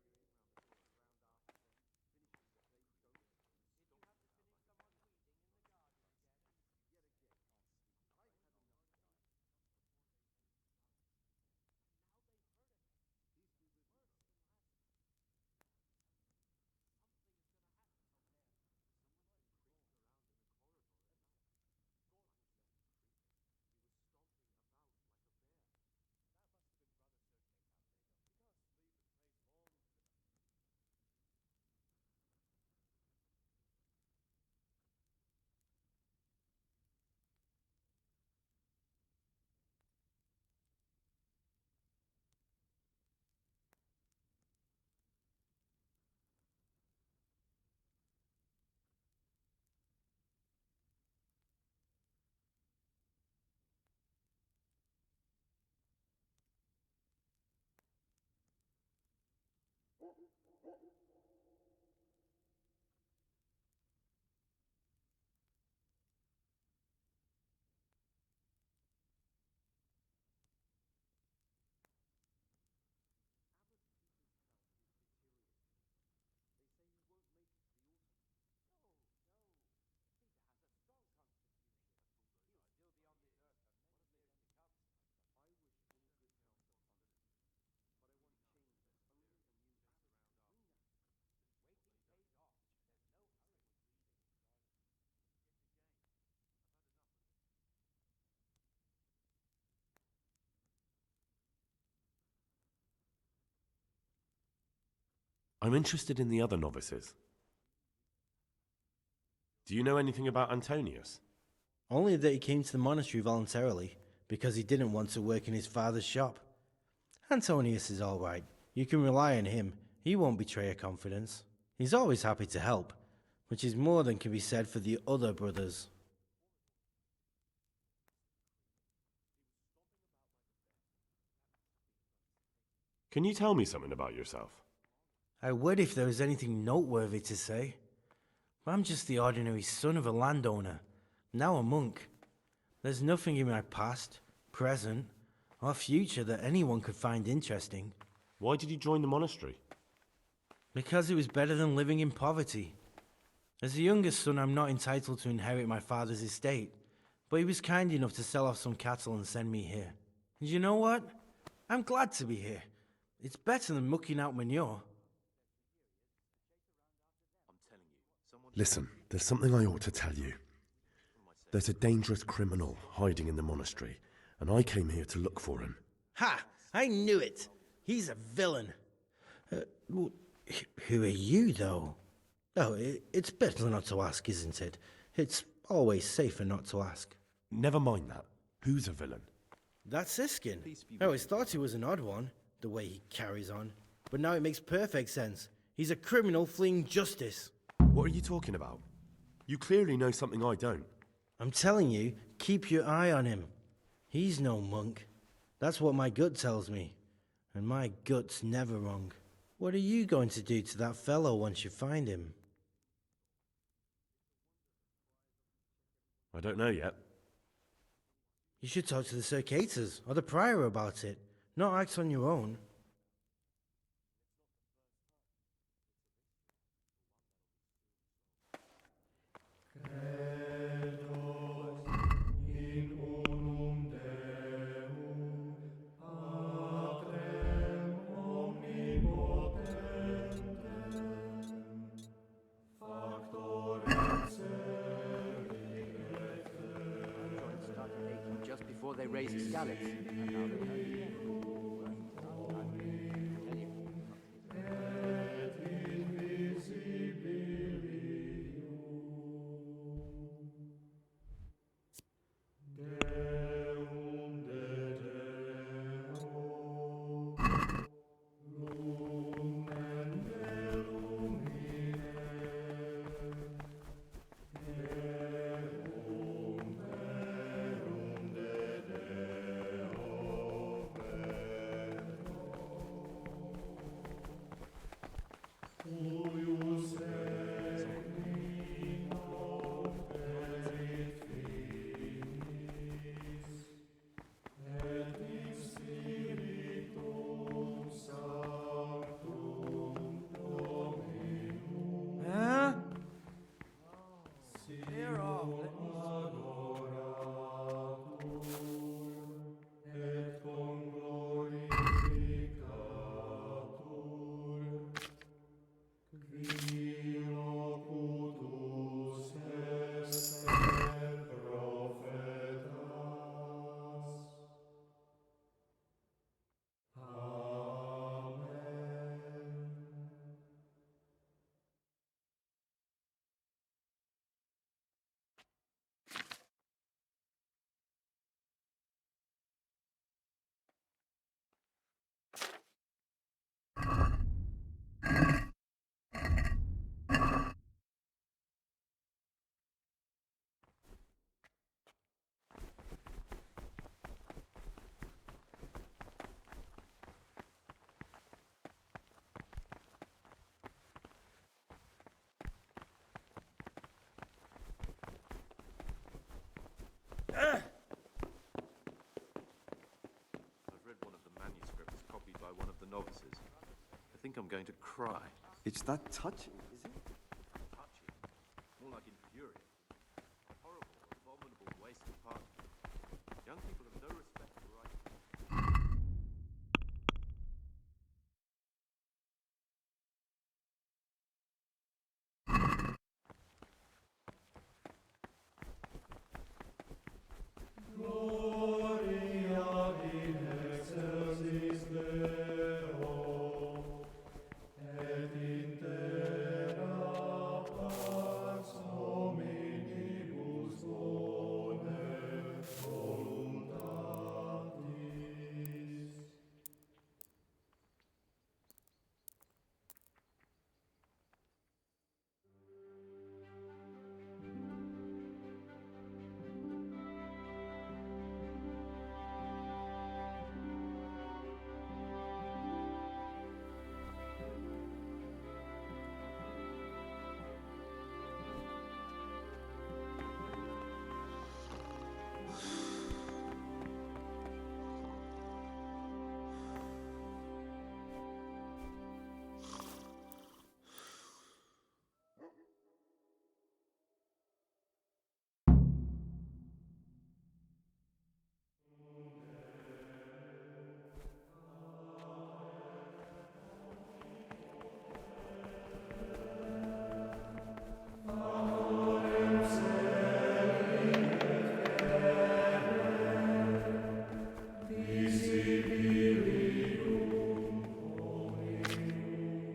I wish all good health upon him. But I want change only a new abbot can bring that. Waiting pays off. There's no hurry. It's a shame. I've had enough of it. I'm interested in the other novices. Do you know anything about Antonius? Only that he came to the monastery voluntarily, because he didn't want to work in his father's shop. Antonius is all right. You can rely on him. He won't betray your confidence. He's always happy to help, which is more than can be said for the other brothers. Can you tell me something about yourself? I would if there was anything noteworthy to say. I'm just the ordinary son of a landowner, now a monk. There's nothing in my past, present, or future that anyone could find interesting. Why did you join the monastery? Because it was better than living in poverty. As the youngest son, I'm not entitled to inherit my father's estate, but he was kind enough to sell off some cattle and send me here. And you know what? I'm glad to be here. It's better than mucking out manure. Listen, there's something I ought to tell you. There's a dangerous criminal hiding in the monastery, and I came here to look for him. Ha! I knew it! He's a villain. Who are you, though? Oh, it's better not to ask, isn't it? It's always safer not to ask. Never mind that. Who's a villain? That's Siskin. I always thought he was an odd one, the way he carries on. But now it makes perfect sense. He's a criminal fleeing justice. What are you talking about? You clearly know something I don't. I'm telling you, keep your eye on him. He's no monk. That's what my gut tells me. And my gut's never wrong. What are you going to do to that fellow once you find him? I don't know yet. You should talk to the Circators or the Prior about it, not act on your own. Just before they raised Scalix, and now they hurt again. I've read one of the manuscripts copied by one of the novices. I think I'm going to cry. It's that touching, is it? Touching? More like infuriating. A horrible, abominable waste of parchment. Young people have no respect for writing. Deo, et in te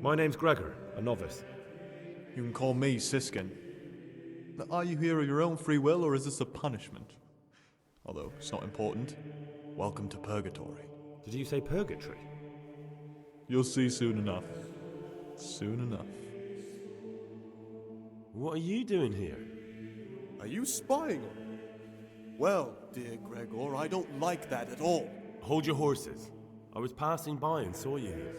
My name's Gregor, a novice. You can call me Siskin. Now, are you here of your own free will, or is this a punishment? Although it's not important. Welcome to Purgatory. Did you say purgatory? You'll see soon enough. Soon enough. What are you doing here? Are you spying on me? Well, dear Gregor, I don't like that at all. Hold your horses. I was passing by and saw you here.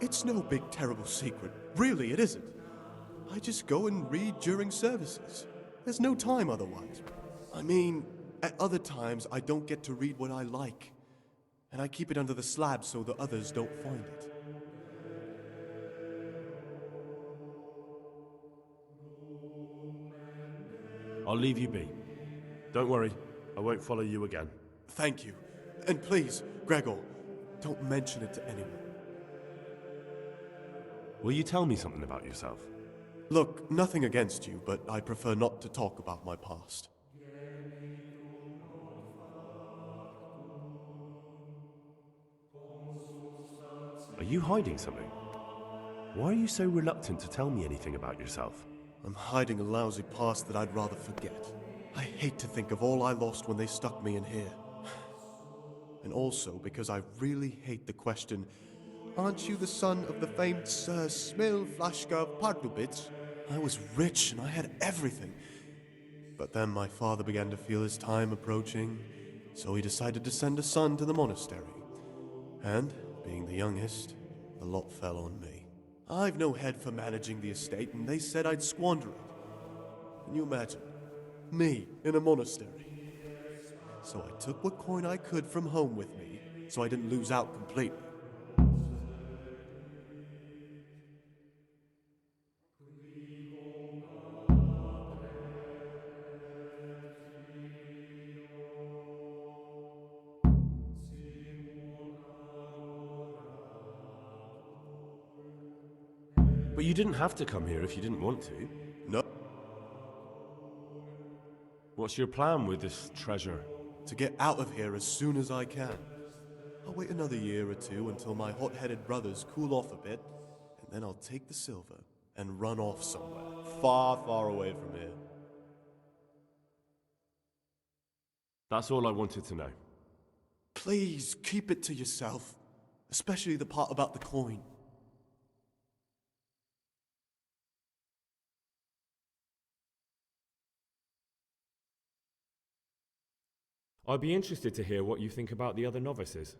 It's no big terrible secret. Really, it isn't. I just go and read during services. There's no time otherwise. I mean, at other times I don't get to read what I like. And I keep it under the slab so the others don't find it. I'll leave you be. Don't worry, I won't follow you again. Thank you. And please, Gregor, don't mention it to anyone. Will you tell me something about yourself? Look, nothing against you, but I prefer not to talk about my past. Are you hiding something? Why are you so reluctant to tell me anything about yourself? I'm hiding a lousy past that I'd rather forget. I hate to think of all I lost when they stuck me in here. And also because I really hate the question, aren't you the son of the famed Sir Smil Flashka of Pardubic? I was rich and I had everything. But then my father began to feel his time approaching, so he decided to send a son to the monastery. And, being the youngest, the lot fell on me. I've no head for managing the estate, and they said I'd squander it. Can you imagine? Me, in a monastery. So I took what coin I could from home with me, so I didn't lose out completely. But you didn't have to come here if you didn't want to. No. What's your plan with this treasure? To get out of here as soon as I can. I'll wait another year or two until my hot-headed brothers cool off a bit, and then I'll take the silver and run off somewhere, far, far away from here. That's all I wanted to know. Please, keep it to yourself, especially the part about the coin. I'd be interested to hear what you think about the other novices.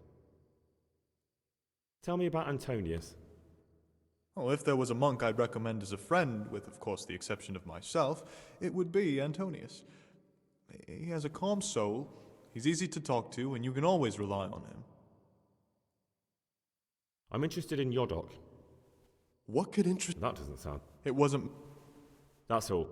Tell me about Antonius. Oh, if there was a monk I'd recommend as a friend, with of course the exception of myself, it would be Antonius. He has a calm soul, he's easy to talk to, and you can always rely on him. I'm interested in Yodok. What could interest... That doesn't sound... It wasn't... That's all.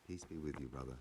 Peace be with you, brother.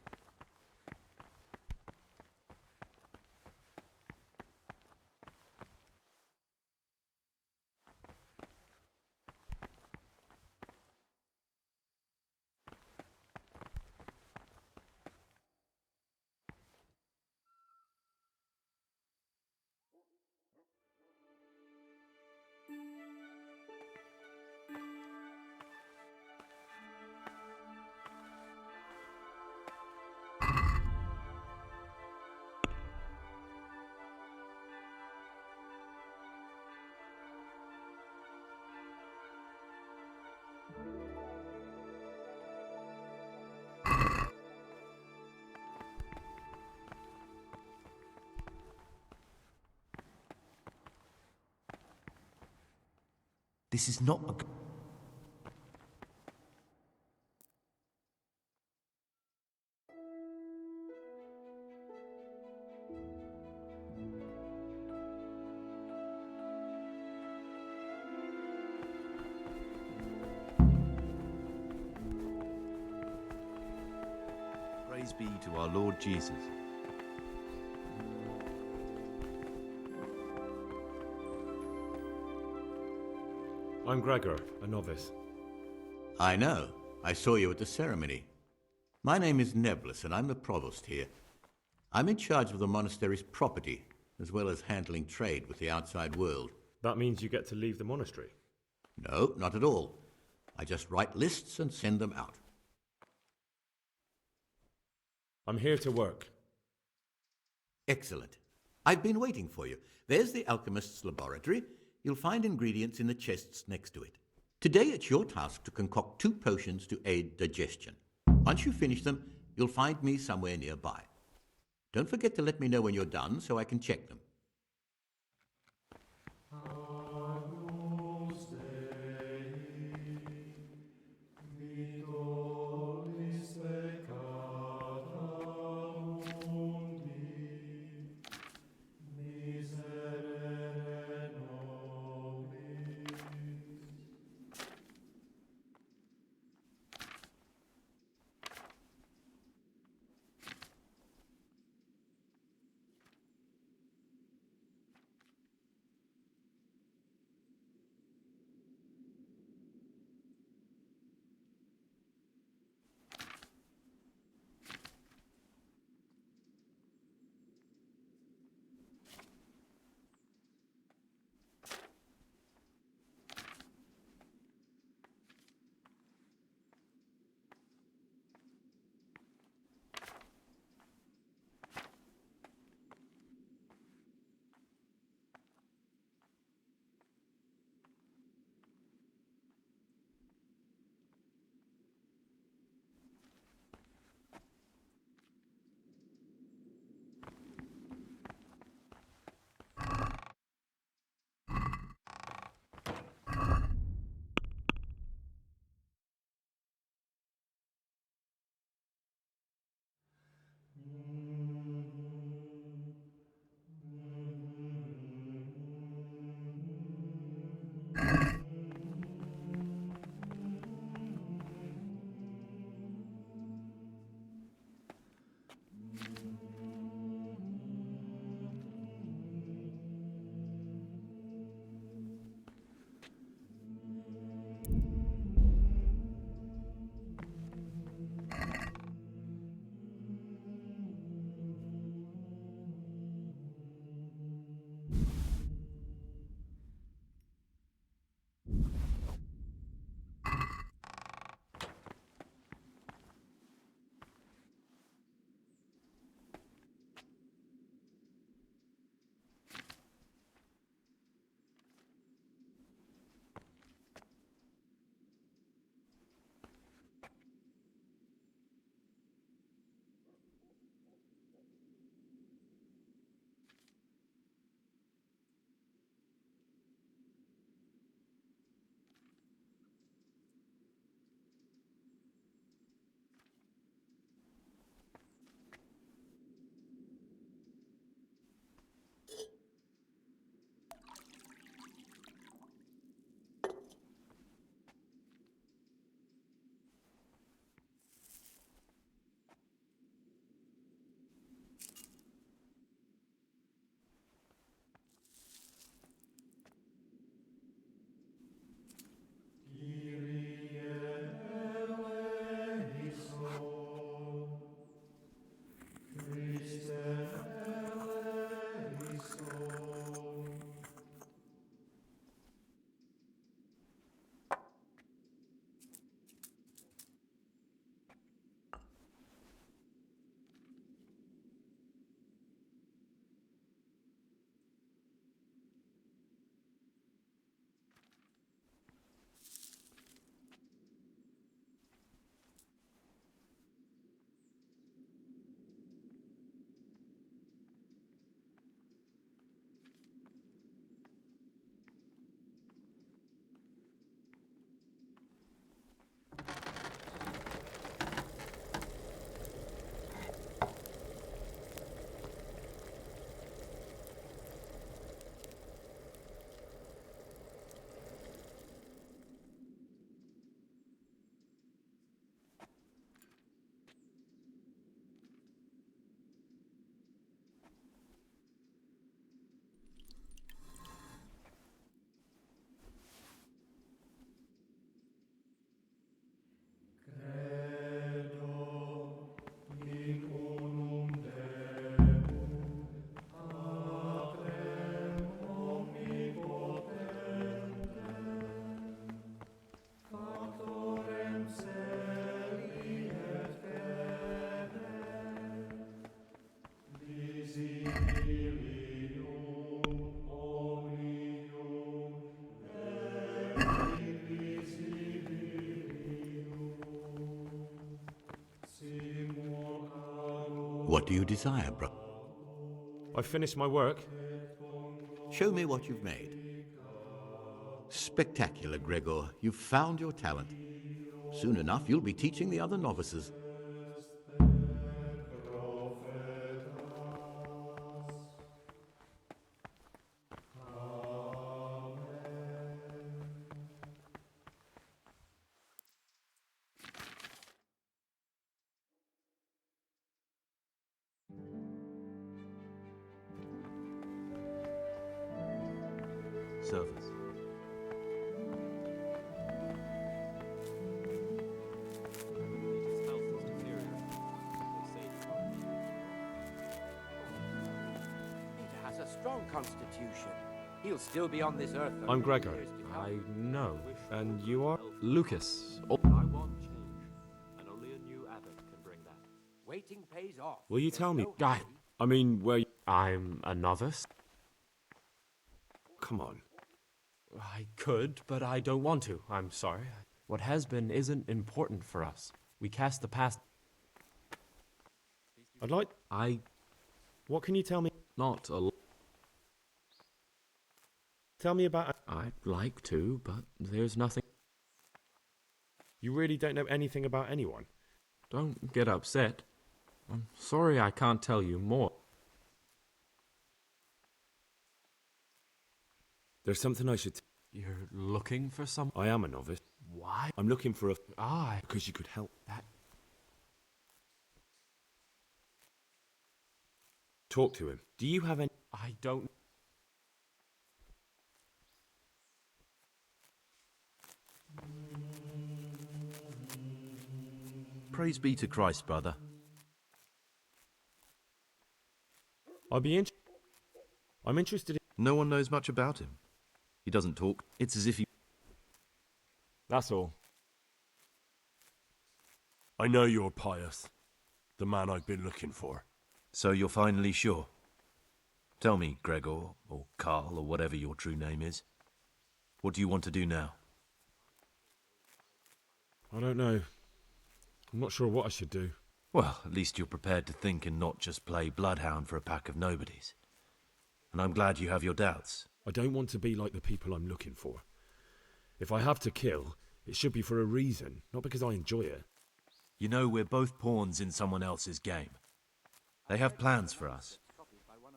This is not a... Praise be to our Lord Jesus. I'm Gregor, a novice. I know. I saw you at the ceremony. My name is Nebulus, and I'm the provost here. I'm in charge of the monastery's property, as well as handling trade with the outside world. That means you get to leave the monastery? No, not at all. I just write lists and send them out. I'm here to work. Excellent. I've been waiting for you. There's the alchemist's laboratory. You'll find ingredients in the chests next to it. Today it's your task to concoct 2 potions to aid digestion. Once you finish them, you'll find me somewhere nearby. Don't forget to let me know when you're done so I can check them. What do you desire, brother? I've finished my work. Show me what you've made. Spectacular, Gregor. You've found your talent. Soon enough, you'll be teaching the other novices. Surface. Peter has a strong constitution. He'll still be on this earth. for I'm many Gregor. years to come. I know. And you are? Lucas. Oh. I want change, and only a new abbot can bring that. Waiting pays off. Will you There's tell me? no Guy. hurry. I mean, where... I'm a novice. Come on. I could, but I don't want to. I'm sorry. What has been isn't important for us. We cast the past. I'd like... What can you tell me? Not a... Tell me about... I'd like to, but there's nothing. You really don't know anything about anyone? Don't get upset. I'm sorry I can't tell you more. There's something I should... You're looking for some... I am a novice. Why? I'm looking for a... Because you could help. That... Talk to him. Do you have any... I don't... Praise be to Christ, brother. I'm interested in... No one knows much about him. He doesn't talk. It's as if he... That's all. I know you're pious. The man I've been looking for. So you're finally sure? Tell me, Gregor, or Carl, or whatever your true name is. What do you want to do now? I don't know. I'm not sure what I should do. Well, at least you're prepared to think and not just play bloodhound for a pack of nobodies. And I'm glad you have your doubts. I don't want to be like the people I'm looking for. If I have to kill, it should be for a reason, not because I enjoy it. You know, we're both pawns in someone else's game. They have plans for us,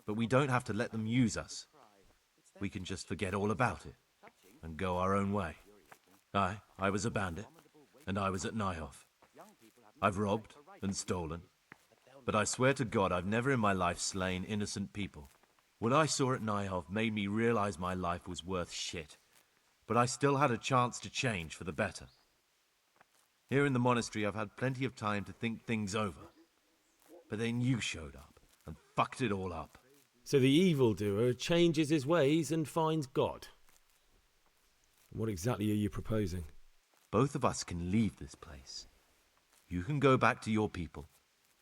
but we don't have to let them use us. We can just forget all about it and go our own way. I was a bandit, and I was at Nyhoff. I've robbed and stolen, but I swear to God I've never in my life slain innocent people. What I saw at Nyhoff made me realize my life was worth shit, but I still had a chance to change for the better. Here in the monastery I've had plenty of time to think things over, but then you showed up and fucked it all up. So the evildoer changes his ways and finds God. What exactly are you proposing? Both of us can leave this place. You can go back to your people,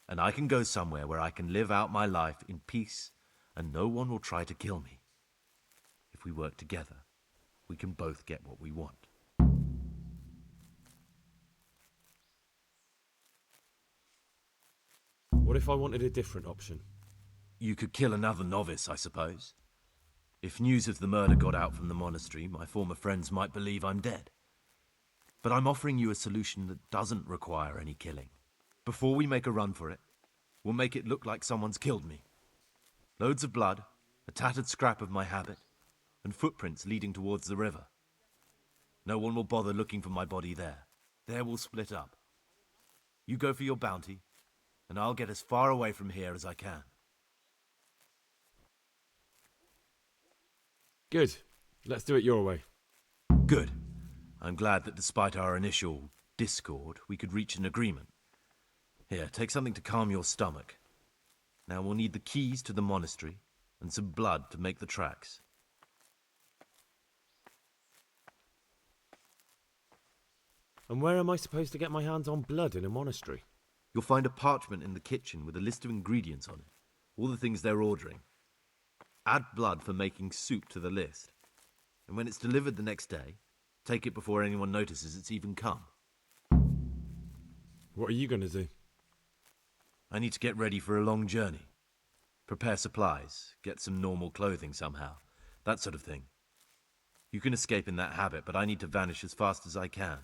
and I can go somewhere where I can live out my life in peace, and no one will try to kill me. If we work together, we can both get what we want. What if I wanted a different option? You could kill another novice, I suppose. If news of the murder got out from the monastery, my former friends might believe I'm dead. But I'm offering you a solution that doesn't require any killing. Before we make a run for it, we'll make it look like someone's killed me. Loads of blood, a tattered scrap of my habit, and footprints leading towards the river. No one will bother looking for my body there. There we'll split up. You go for your bounty, and I'll get as far away from here as I can. Good. Let's do it your way. Good. I'm glad that despite our initial discord, we could reach an agreement. Here, take something to calm your stomach. Now we'll need the keys to the monastery and some blood to make the tracks. And where am I supposed to get my hands on blood in a monastery? You'll find a parchment in the kitchen with a list of ingredients on it. all the things they're ordering. Add blood for making soup to the list. And when it's delivered the next day, take it before anyone notices it's even come. What are you going to do? I need to get ready for a long journey. Prepare supplies, get some normal clothing somehow, that sort of thing. You can escape in that habit, but I need to vanish as fast as I can.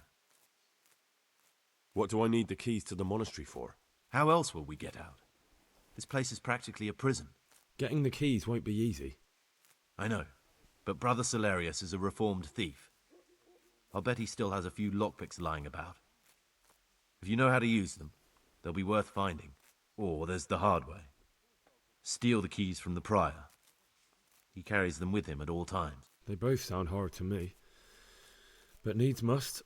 What do I need the keys to the monastery for? How else will we get out? This place is practically a prison. Getting the keys won't be easy. I know, but Brother Solarius is a reformed thief. I'll bet he still has a few lockpicks lying about. If you know how to use them, they'll be worth finding. Or there's the hard way. Steal the keys from the prior. He carries them with him at all times. They both sound hard to me. But needs must.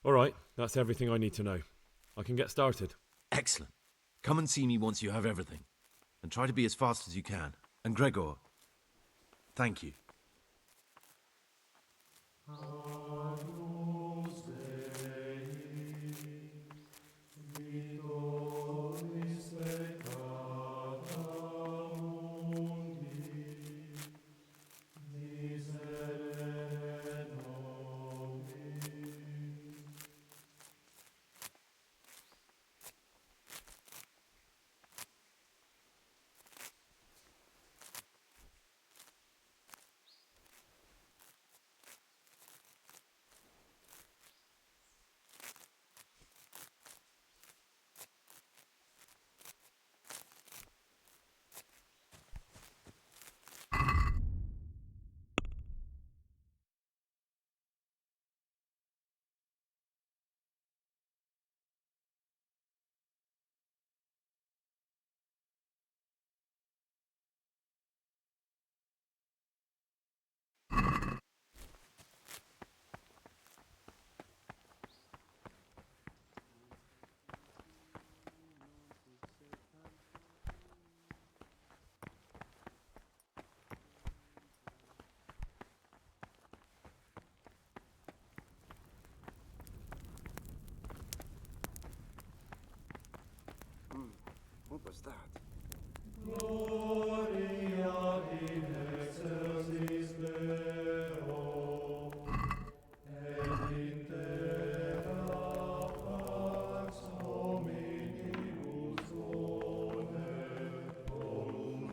All right, that's everything I need to know. I can get started. Excellent. Come and see me once you have everything. And try to be as fast as you can. And Gregor, thank you. What was that? Gloria in excelsis Deo, et in terra pax hominibus bonet voluntatis.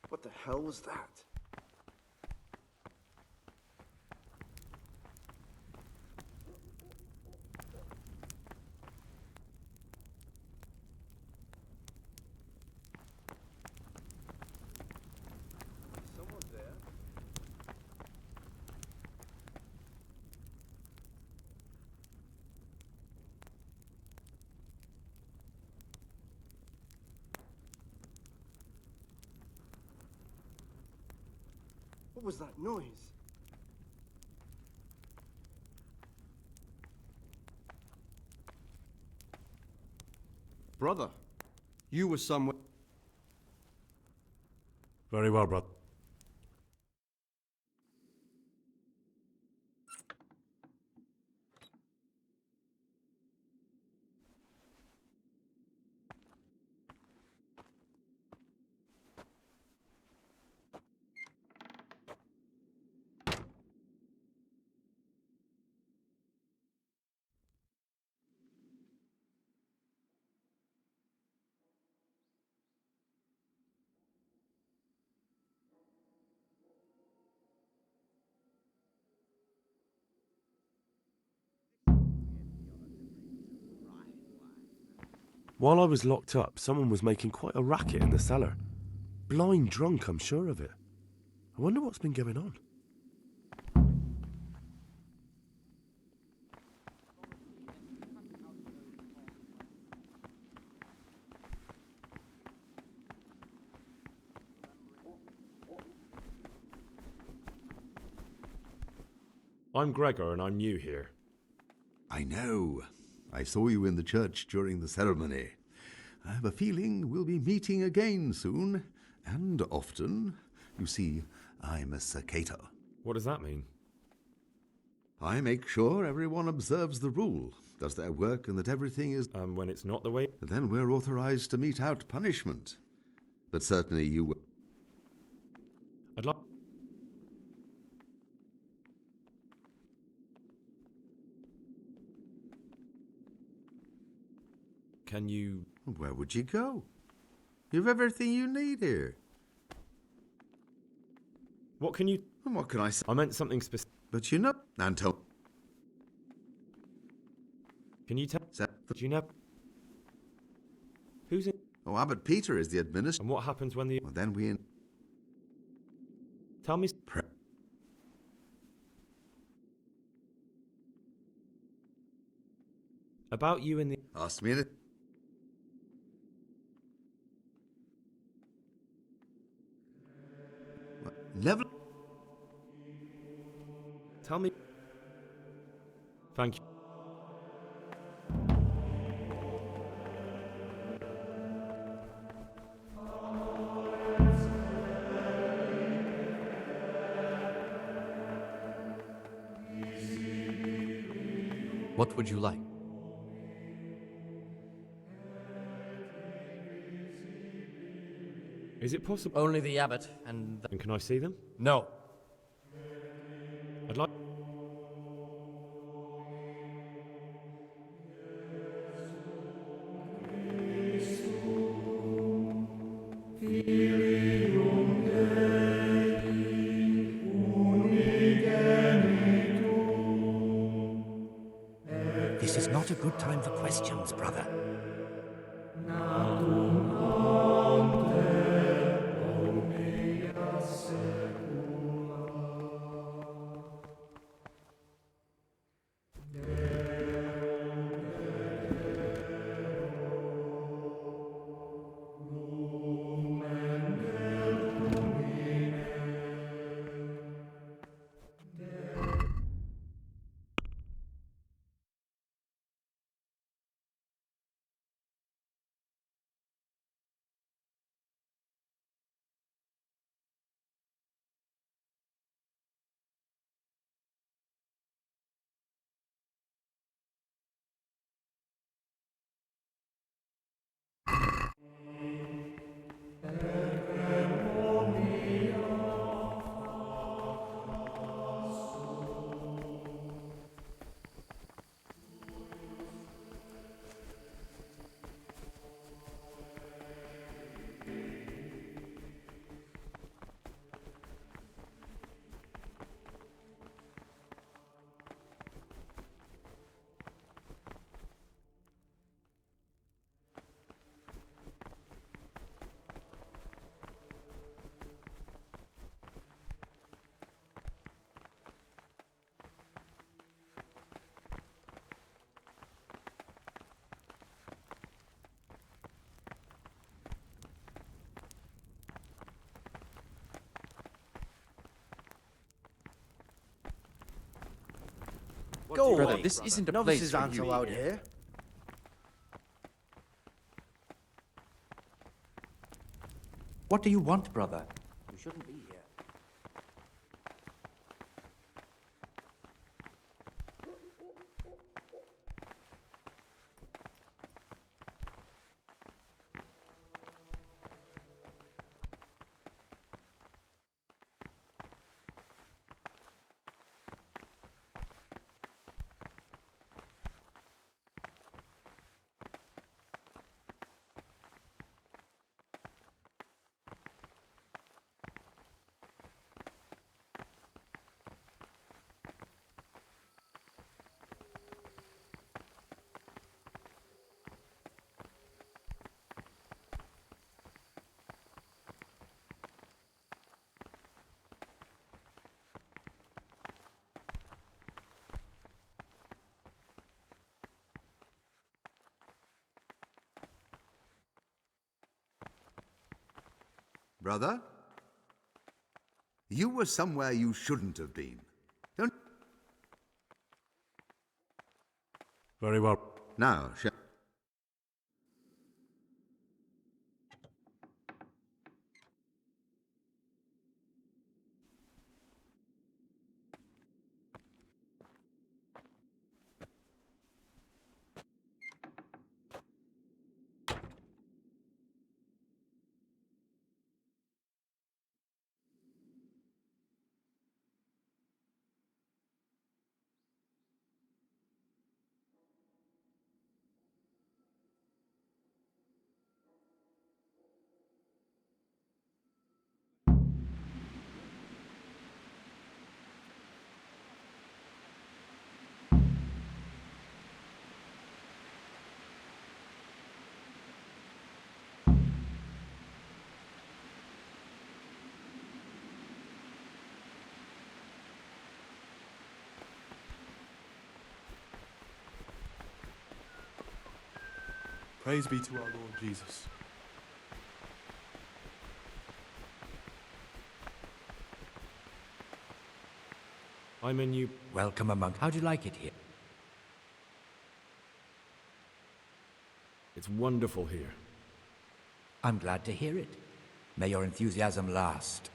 What the hell was that? Someone there? What was that noise? Brother, you were somewhere. Very well, brother. While I was locked up, someone was making quite a racket in the cellar. Blind drunk, I'm sure of it. I wonder what's been going on. I'm Gregor and I'm new here. I know. I saw you in the church during the ceremony. I have a feeling we'll be meeting again soon, and often. You see, I'm a circator. What does that mean? I make sure everyone observes the rule, does their work, and that everything is... when it's not the way... Then we're authorized to mete out punishment. But certainly you... I'd like... Can you... Where would you go? You've everything you need here. What can you... What can I say? I meant something specific. But you know... Anton... Can you tell... Do you know... Who's in... Oh, Abbot Peter is the administrator. And what happens when the... Well, then we... Tell me... About you in the... Ask me anything. Never... Tell me... Thank you. What would you like? Is it possible? Only the abbot and... And can I see them? No. I'd like... This is not a good time for questions, brother. Go away, this isn't a place Novices for aren't you. allowed here. What do you want, brother? You shouldn't be here. Brother? You were somewhere you shouldn't have been. Don't... Very well. Now, Praise be to our Lord Jesus. I'm a new... Welcome among. How do you like it here? It's wonderful here. I'm glad to hear it. May your enthusiasm last.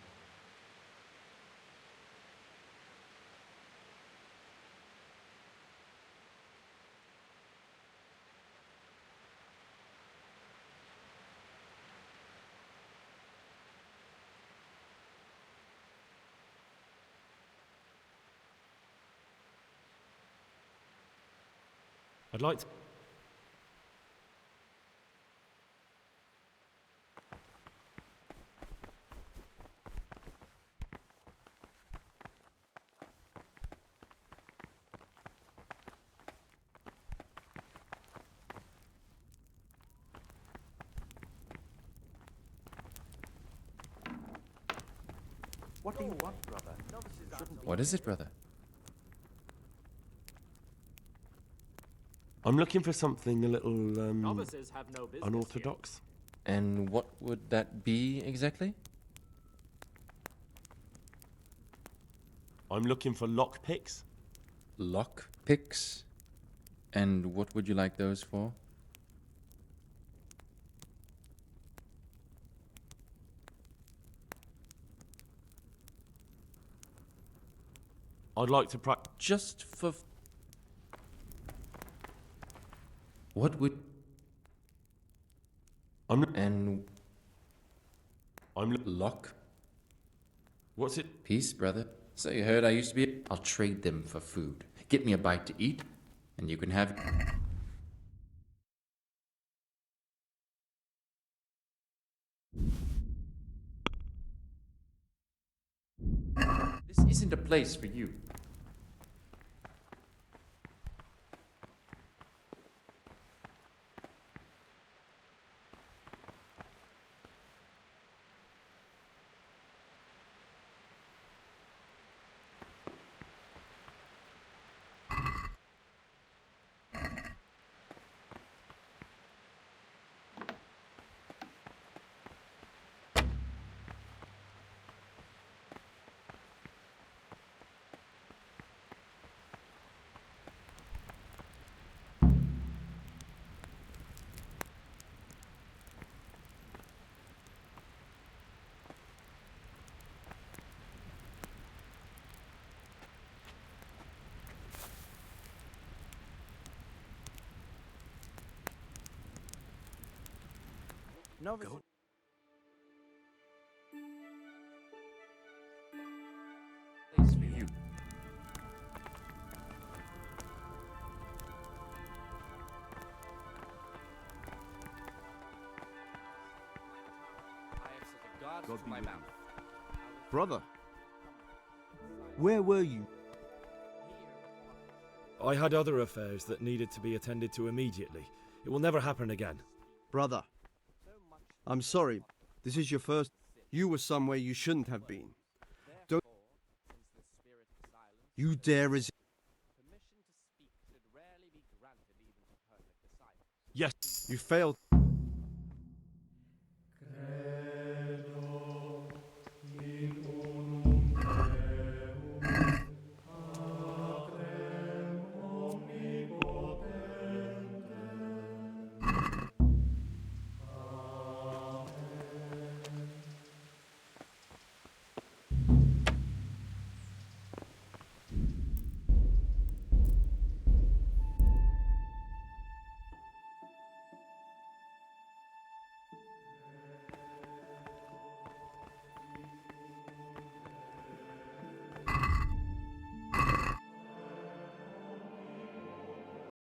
I'd like to... What do you want, brother? What is it, brother? I'm looking for something a little, Novices have no business unorthodox. And what would that be exactly? I'm looking for lockpicks. Lockpicks? And what would you like those for? I'd like to practice. Just for... What would... And... Lock? What's it? Peace, brother. So you heard I used to be... I'll trade them for food. Get me a bite to eat, and you can have... This isn't a place for you. Novice. Place for you. God be with you. Brother, where were you? I had other affairs that needed to be attended to immediately. It will never happen again. Brother, I'm sorry. This is your first... You were somewhere you shouldn't have been. Don't... You dare resist... Yes. You failed...